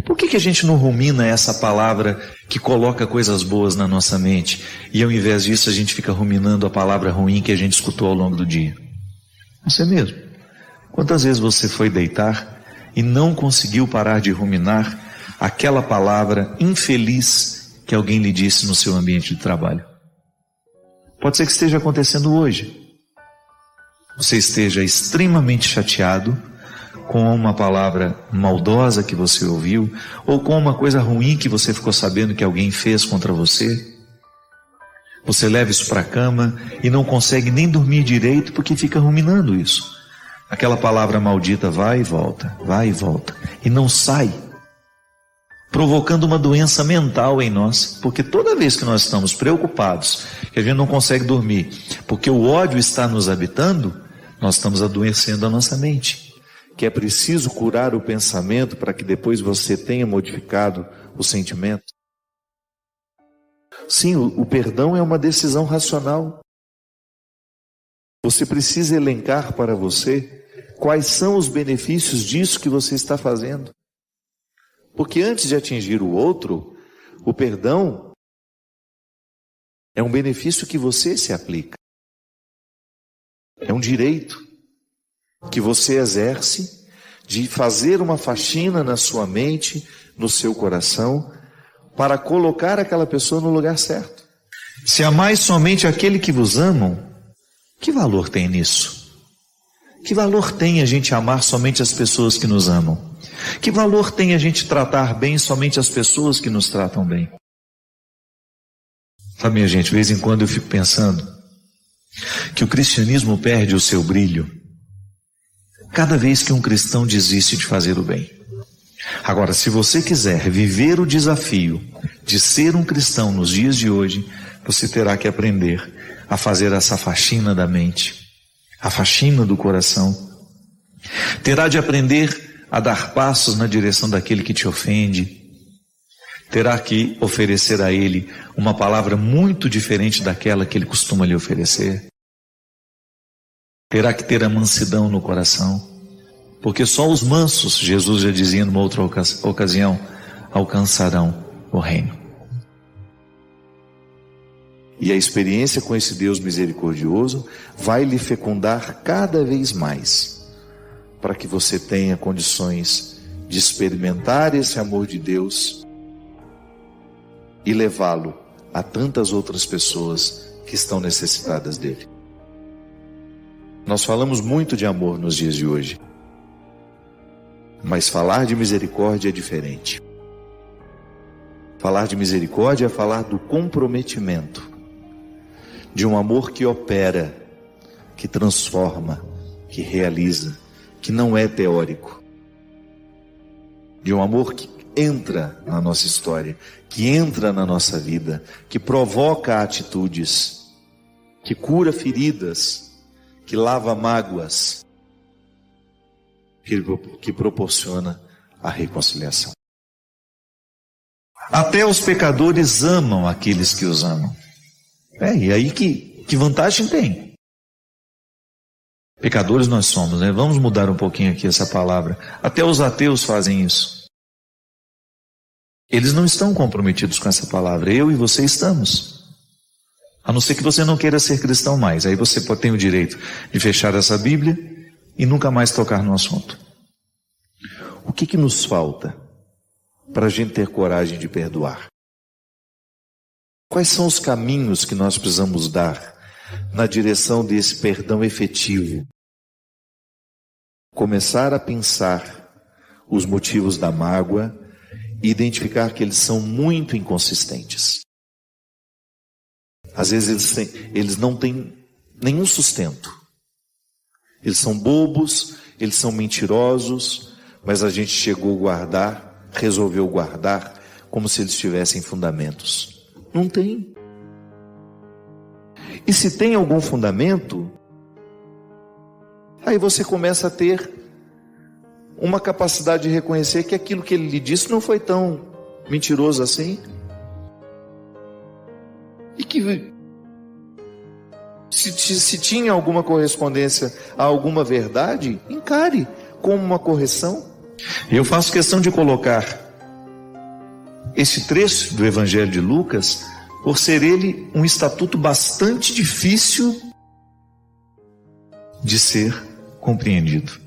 S4: Por que a gente não rumina essa palavra que coloca coisas boas na nossa mente e ao invés disso a gente fica ruminando a palavra ruim que a gente escutou ao longo do dia? Você mesmo. Quantas vezes você foi deitar e não conseguiu parar de ruminar aquela palavra infeliz que alguém lhe disse no seu ambiente de trabalho? Pode ser que esteja acontecendo hoje. Você esteja extremamente chateado com uma palavra maldosa que você ouviu, ou com uma coisa ruim que você ficou sabendo que alguém fez contra você. Você leva isso para a cama e não consegue nem dormir direito porque fica ruminando isso. Aquela palavra maldita vai e volta, e não sai, provocando uma doença mental em nós, porque toda vez que nós estamos preocupados, que a gente não consegue dormir, porque o ódio está nos habitando, nós estamos adoecendo a nossa mente.
S2: Que é preciso curar o pensamento para que depois você tenha modificado o sentimento. Sim, o perdão é uma decisão racional. Você precisa elencar para você quais são os benefícios disso que você está fazendo. Porque antes de atingir o outro, o perdão é um benefício que você se aplica. É um direito que você exerce de fazer uma faxina na sua mente, no seu coração, para colocar aquela pessoa no lugar certo.
S4: Se amais somente aquele que vos amam, que valor tem nisso? Que valor tem a gente amar somente as pessoas que nos amam? Que valor tem a gente tratar bem somente as pessoas que nos tratam bem? Sabe, minha gente, de vez em quando eu fico pensando que o cristianismo perde o seu brilho cada vez que um cristão desiste de fazer o bem. Agora, se você quiser viver o desafio de ser um cristão nos dias de hoje, você terá que aprender a fazer essa faxina da mente, a faxina do coração. Terá de aprender a dar passos na direção daquele que te ofende. Terá que oferecer a ele uma palavra muito diferente daquela que ele costuma lhe oferecer. Terá que ter a mansidão no coração, porque só os mansos, Jesus já dizia numa outra ocasião, alcançarão o reino.
S2: E a experiência com esse Deus misericordioso vai lhe fecundar cada vez mais, para que você tenha condições de experimentar esse amor de Deus e levá-lo a tantas outras pessoas que estão necessitadas dele. Nós falamos muito de amor nos dias de hoje, mas falar de misericórdia é diferente. Falar de misericórdia é falar do comprometimento, de um amor que opera, que transforma, que realiza, que não é teórico. De um amor que entra na nossa história, que entra na nossa vida, que provoca atitudes, que cura feridas, que lava mágoas, que proporciona a reconciliação.
S4: Até os pecadores amam aqueles que os amam. E aí que vantagem tem? Pecadores nós somos, né? Vamos mudar um pouquinho aqui essa palavra. Até os ateus fazem isso. Eles não estão comprometidos com essa palavra. Eu e você estamos. A não ser que você não queira ser cristão mais. Aí você tem o direito de fechar essa Bíblia e nunca mais tocar no assunto.
S2: O que nos falta para a gente ter coragem de perdoar? Quais são os caminhos que nós precisamos dar na direção desse perdão efetivo? Começar a pensar os motivos da mágoa e identificar que eles são muito inconsistentes. Às vezes eles não têm nenhum sustento. Eles são bobos, eles são mentirosos, mas a gente chegou a guardar, resolveu guardar, como se eles tivessem fundamentos. Não tem. E se tem algum fundamento, aí você começa a ter uma capacidade de reconhecer que aquilo que ele lhe disse não foi tão mentiroso assim. E que se tinha alguma correspondência a alguma verdade, encare como uma correção. Eu faço questão de colocar esse trecho do Evangelho de Lucas, por ser ele um estatuto bastante difícil de ser compreendido.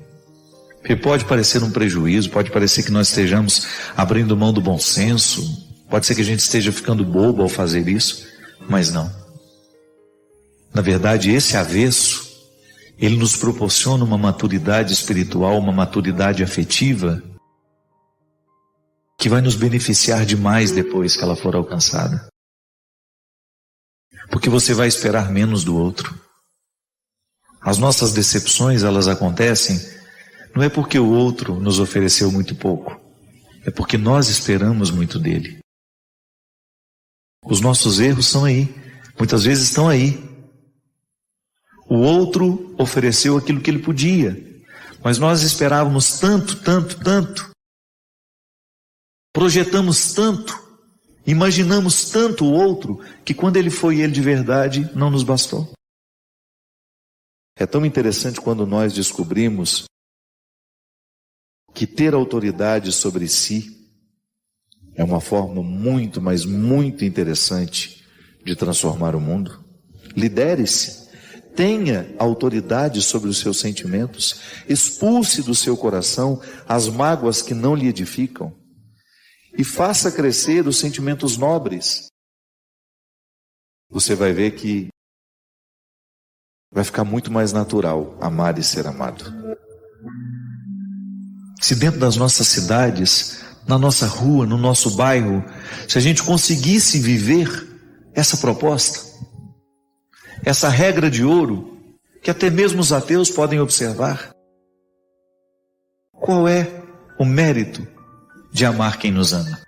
S2: Porque pode parecer um prejuízo, pode parecer que nós estejamos abrindo mão do bom senso, pode ser que a gente esteja ficando bobo ao fazer isso, mas não. Na verdade, esse avesso, ele nos proporciona uma maturidade espiritual, uma maturidade afetiva, que vai nos beneficiar demais depois que ela for alcançada. Porque você vai esperar menos do outro. As nossas decepções, elas acontecem, não é porque o outro nos ofereceu muito pouco, é porque nós esperamos muito dele. Os nossos erros são aí, muitas vezes estão aí. O outro ofereceu aquilo que ele podia, mas nós esperávamos tanto, tanto, tanto, projetamos tanto, imaginamos tanto o outro, que quando ele foi ele de verdade, não nos bastou. É tão interessante quando nós descobrimos que ter autoridade sobre si é uma forma muito, mas muito interessante de transformar o mundo. Lidere-se, tenha autoridade sobre os seus sentimentos, expulse do seu coração as mágoas que não lhe edificam e faça crescer os sentimentos nobres. Você vai ver que vai ficar muito mais natural amar e ser amado. Se dentro das nossas cidades, na nossa rua, no nosso bairro, se a gente conseguisse viver essa proposta, essa regra de ouro, que até mesmo os ateus podem observar, qual é o mérito de amar quem nos ama?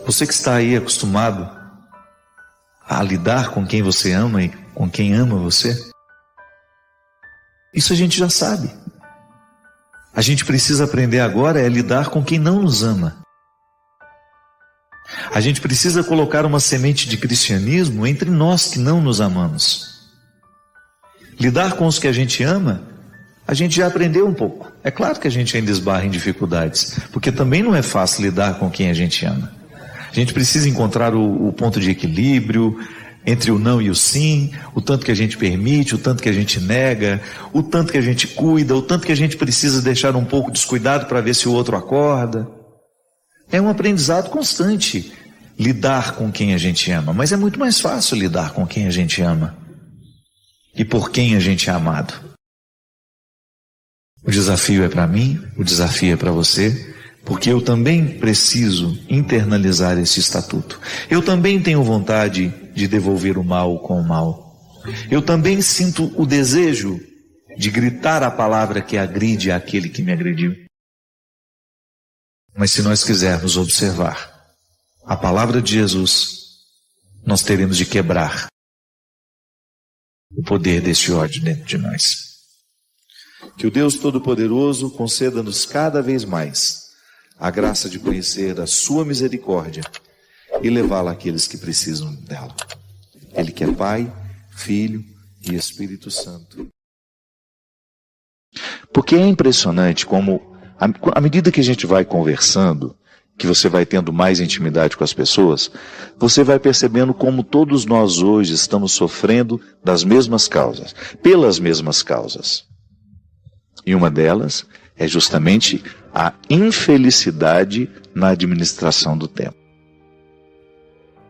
S2: Você que está aí acostumado a lidar com quem você ama e com quem ama você, isso a gente já sabe. A gente precisa aprender agora a lidar com quem não nos ama. A gente precisa colocar uma semente de cristianismo entre nós que não nos amamos. Lidar com os que a gente ama, a gente já aprendeu um pouco. É claro que a gente ainda esbarra em dificuldades, porque também não é fácil lidar com quem a gente ama. A gente precisa encontrar o ponto de equilíbrio entre o não e o sim, o tanto que a gente permite, o tanto que a gente nega, o tanto que a gente cuida, o tanto que a gente precisa deixar um pouco descuidado para ver se o outro acorda. É um aprendizado constante lidar com quem a gente ama, mas é muito mais fácil lidar com quem a gente ama e por quem a gente é amado. O desafio é para mim, o desafio é para você, porque eu também preciso internalizar esse estatuto. Eu também tenho vontade de devolver o mal com o mal. Eu também sinto o desejo de gritar a palavra que agride àquele que me agrediu. Mas se nós quisermos observar a palavra de Jesus, nós teremos de quebrar o poder desse ódio dentro de nós. Que o Deus Todo-Poderoso conceda-nos cada vez mais a graça de conhecer a sua misericórdia e levá-la àqueles que precisam dela. Ele que é Pai, Filho e Espírito Santo. Porque é impressionante como, à medida que a gente vai conversando, que você vai tendo mais intimidade com as pessoas, você vai percebendo como todos nós hoje estamos sofrendo das mesmas causas, pelas mesmas causas. E uma delas é justamente a infelicidade na administração do tempo.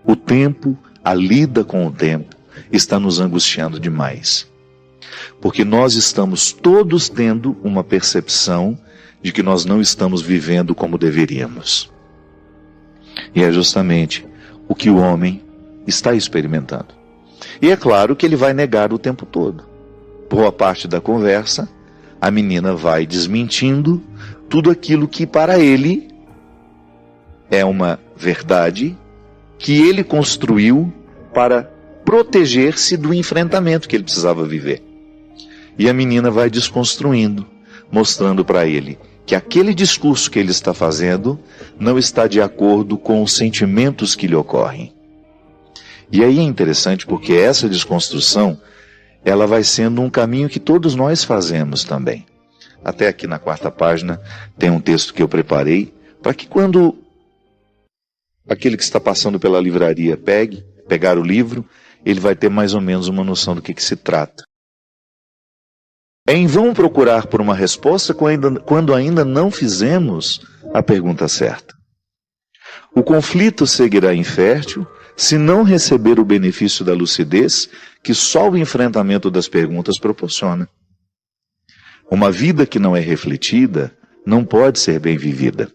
S2: O tempo, a lida com o tempo, está nos angustiando demais. Porque nós estamos todos tendo uma percepção de que nós não estamos vivendo como deveríamos. E é justamente o que o homem está experimentando. E é claro que ele vai negar o tempo todo. Boa parte da conversa, a menina vai desmentindo tudo aquilo que para ele é uma verdade que ele construiu para proteger-se do enfrentamento que ele precisava viver. E a menina vai desconstruindo, mostrando para ele que aquele discurso que ele está fazendo não está de acordo com os sentimentos que lhe ocorrem. E aí é interessante porque essa desconstrução, ela vai sendo um caminho que todos nós fazemos também. Até aqui na 4ª página tem um texto que eu preparei para que quando aquele que está passando pela livraria pegar o livro, ele vai ter mais ou menos uma noção do que se trata. É em vão procurar por uma resposta quando ainda não fizemos a pergunta certa. O conflito seguirá infértil se não receber o benefício da lucidez que só o enfrentamento das perguntas proporciona. Uma vida que não é refletida não pode ser bem vivida.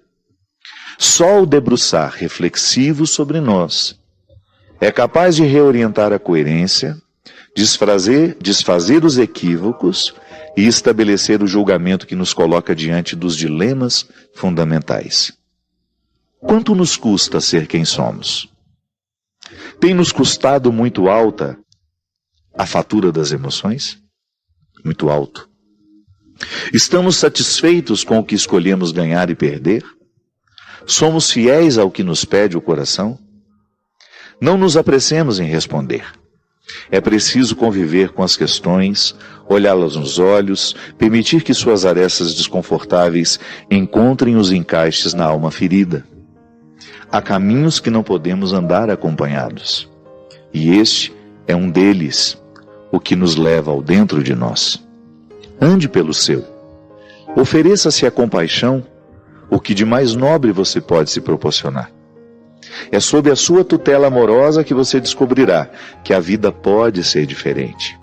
S2: Só o debruçar reflexivo sobre nós é capaz de reorientar a coerência, desfazer os equívocos e estabelecer o julgamento que nos coloca diante dos dilemas fundamentais. Quanto nos custa ser quem somos? Tem nos custado muito alta a fatura das emoções? Muito alto. Estamos satisfeitos com o que escolhemos ganhar e perder? Somos fiéis ao que nos pede o coração? Não nos apressemos em responder. É preciso conviver com as questões, olhá-las nos olhos, permitir que suas arestas desconfortáveis encontrem os encaixes na alma ferida. Há caminhos que não podemos andar acompanhados. E este é um deles, o que nos leva ao dentro de nós. Ande pelo seu. Ofereça-se a compaixão, o que de mais nobre você pode se proporcionar. É sob a sua tutela amorosa que você descobrirá que a vida pode ser diferente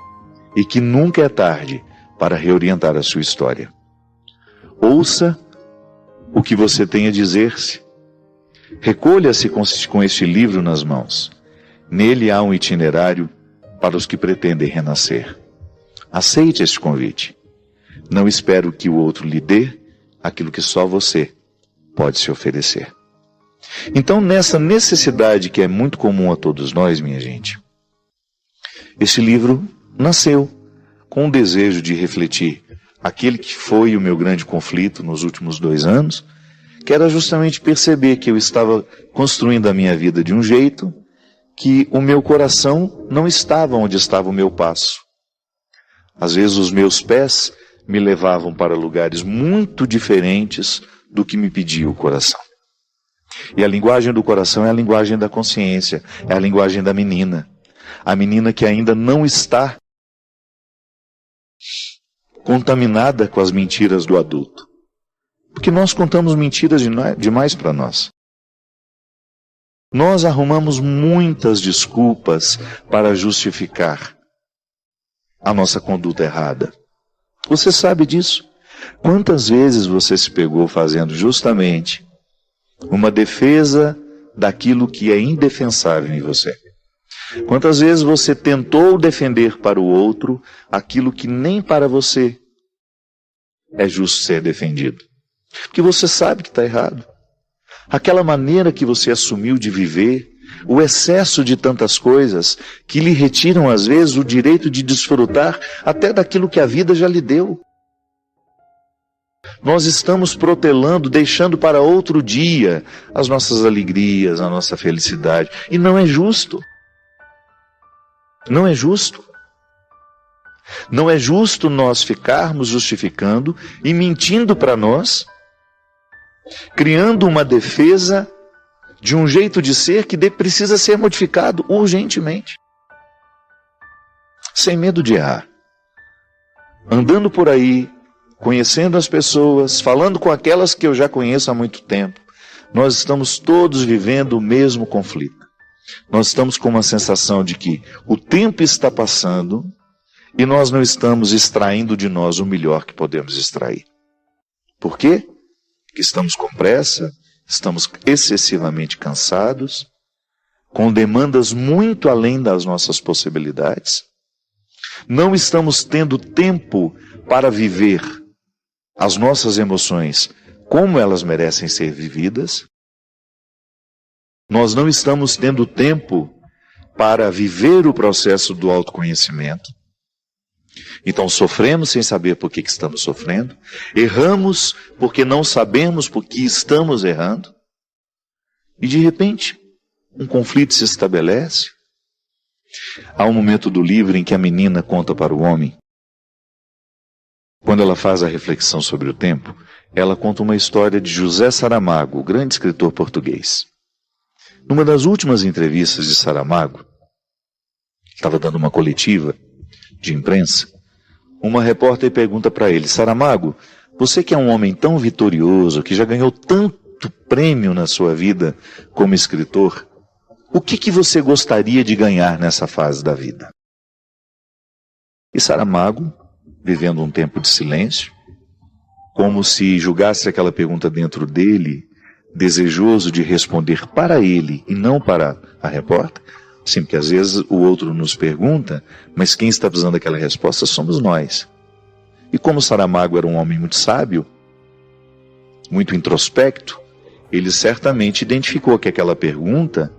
S2: e que nunca é tarde para reorientar a sua história. Ouça o que você tem a dizer-se. Recolha-se com este livro nas mãos. Nele há um itinerário para os que pretendem renascer. Aceite este convite. Não espero que o outro lhe dê aquilo que só você pode se oferecer. Então, nessa necessidade que é muito comum a todos nós, minha gente, esse livro nasceu com o desejo de refletir aquele que foi o meu grande conflito nos últimos 2 anos, que era justamente perceber que eu estava construindo a minha vida de um jeito que o meu coração não estava onde estava o meu passo. Às vezes os meus pés me levavam para lugares muito diferentes do que me pedia o coração. E a linguagem do coração é a linguagem da consciência, é a linguagem da menina. A menina que ainda não está contaminada com as mentiras do adulto. Porque nós contamos mentiras demais para nós. Nós arrumamos muitas desculpas para justificar a nossa conduta errada. Você sabe disso? Quantas vezes você se pegou fazendo justamente uma defesa daquilo que é indefensável em você? Quantas vezes você tentou defender para o outro aquilo que nem para você é justo ser defendido? Porque você sabe que está errado. Aquela maneira que você assumiu de viver, o excesso de tantas coisas que lhe retiram às vezes o direito de desfrutar até daquilo que a vida já lhe deu. Nós estamos protelando, deixando para outro dia as nossas alegrias, a nossa felicidade. E não é justo. Não é justo. Não é justo nós ficarmos justificando e mentindo para nós, criando uma defesa de um jeito de ser que precisa ser modificado urgentemente. Sem medo de errar. Andando por aí, conhecendo as pessoas, falando com aquelas que eu já conheço há muito tempo, nós estamos todos vivendo o mesmo conflito. Nós estamos com uma sensação de que o tempo está passando e nós não estamos extraindo de nós o melhor que podemos extrair. Por quê? Porque estamos com pressa, estamos excessivamente cansados, com demandas muito além das nossas possibilidades. Não estamos tendo tempo para viver as nossas emoções como elas merecem ser vividas. Nós não estamos tendo tempo para viver o processo do autoconhecimento. Então sofremos sem saber por que estamos sofrendo, erramos porque não sabemos por que estamos errando, e de repente um conflito se estabelece. Há um momento do livro em que a menina conta para o homem, quando ela faz a reflexão sobre o tempo, ela conta uma história de José Saramago, o grande escritor português. Numa das últimas entrevistas de Saramago, estava dando uma coletiva de imprensa, uma repórter pergunta para ele: Saramago, você que é um homem tão vitorioso, que já ganhou tanto prêmio na sua vida como escritor, o que você gostaria de ganhar nessa fase da vida? E Saramago, vivendo um tempo de silêncio, como se julgasse aquela pergunta dentro dele, desejoso de responder para ele e não para a repórter. Sim, porque às vezes o outro nos pergunta, mas quem está precisando daquela resposta somos nós. E como Saramago era um homem muito sábio, muito introspecto, ele certamente identificou que aquela pergunta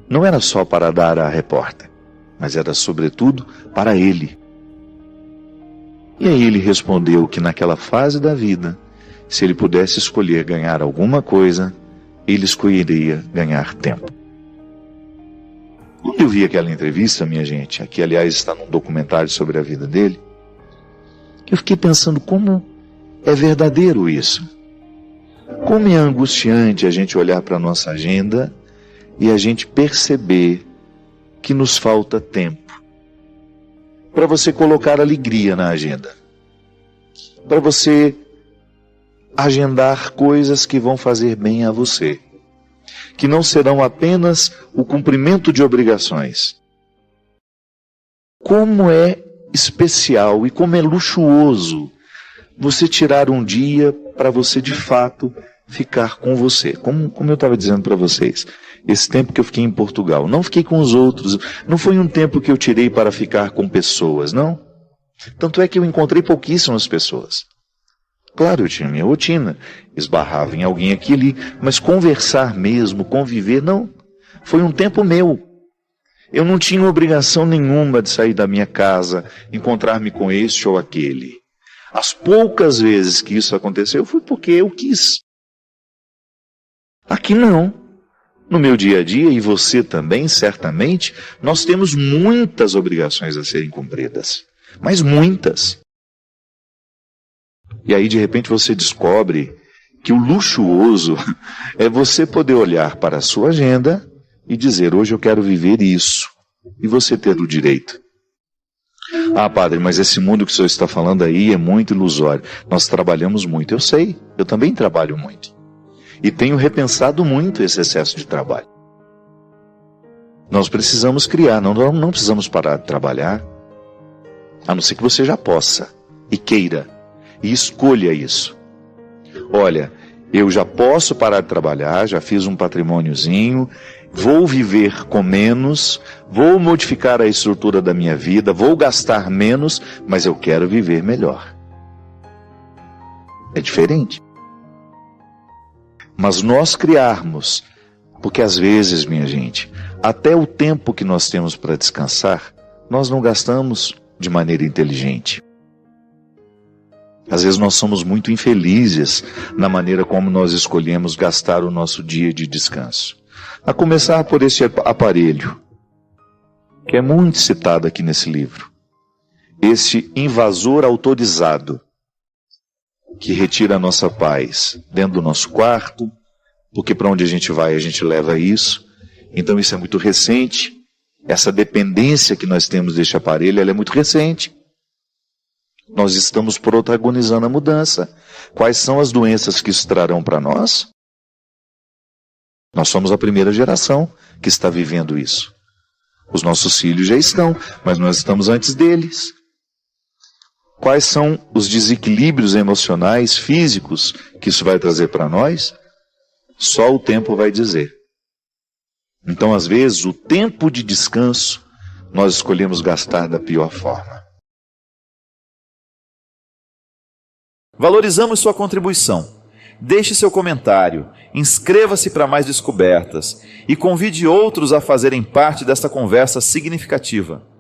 S2: não era só para dar à repórter, mas era sobretudo para ele. E aí ele respondeu que naquela fase da vida, se ele pudesse escolher ganhar alguma coisa, ele escolheria ganhar tempo. Quando eu vi aquela entrevista, minha gente, aqui aliás está num documentário sobre a vida dele, eu fiquei pensando como é verdadeiro isso. Como é angustiante a gente olhar para a nossa agenda e a gente perceber que nos falta tempo para você colocar alegria na agenda, para você agendar coisas que vão fazer bem a você, que não serão apenas o cumprimento de obrigações. Como é especial e como é luxuoso você tirar um dia para você de fato ficar com você. Como eu estava dizendo para vocês, esse tempo que eu fiquei em Portugal, não fiquei com os outros, não foi um tempo que eu tirei para ficar com pessoas, não. Tanto é que eu encontrei pouquíssimas pessoas. Claro, eu tinha minha rotina, esbarrava em alguém aqui e ali, mas conversar mesmo, conviver, não. Foi um tempo meu. Eu não tinha obrigação nenhuma de sair da minha casa, encontrar-me com este ou aquele. As poucas vezes que isso aconteceu foi porque eu quis. Aqui não. No meu dia a dia, e você também, certamente, nós temos muitas obrigações a serem cumpridas. Mas muitas. E aí, de repente, você descobre que o luxuoso é você poder olhar para a sua agenda e dizer, hoje eu quero viver isso. E você ter o direito. Ah, padre, mas esse mundo que o senhor está falando aí é muito ilusório. Nós trabalhamos muito, eu sei. Eu também trabalho muito. E tenho repensado muito esse excesso de trabalho. Nós precisamos criar, não precisamos parar de trabalhar. A não ser que você já possa e queira. E escolha isso. Olha, eu já posso parar de trabalhar, já fiz um patrimôniozinho, vou viver com menos, vou modificar a estrutura da minha vida, vou gastar menos, mas eu quero viver melhor. É diferente. Mas nós criarmos, porque às vezes, minha gente, até o tempo que nós temos para descansar, nós não gastamos de maneira inteligente. Às vezes nós somos muito infelizes na maneira como nós escolhemos gastar o nosso dia de descanso. A começar por esse aparelho, que é muito citado aqui nesse livro. Esse invasor autorizado, que retira a nossa paz dentro do nosso quarto, porque para onde a gente vai a gente leva isso. Então isso é muito recente. Essa dependência que nós temos deste aparelho, ela é muito recente. Nós estamos protagonizando a mudança. Quais são as doenças que isso trarão para nós? Nós somos a primeira geração que está vivendo isso. Os nossos filhos já estão, mas nós estamos antes deles. Quais são os desequilíbrios emocionais, físicos, que isso vai trazer para nós? Só o tempo vai dizer. Então, às vezes, o tempo de descanso nós escolhemos gastar da pior forma.
S5: Valorizamos sua contribuição. Deixe seu comentário, inscreva-se para mais descobertas e convide outros a fazerem parte desta conversa significativa.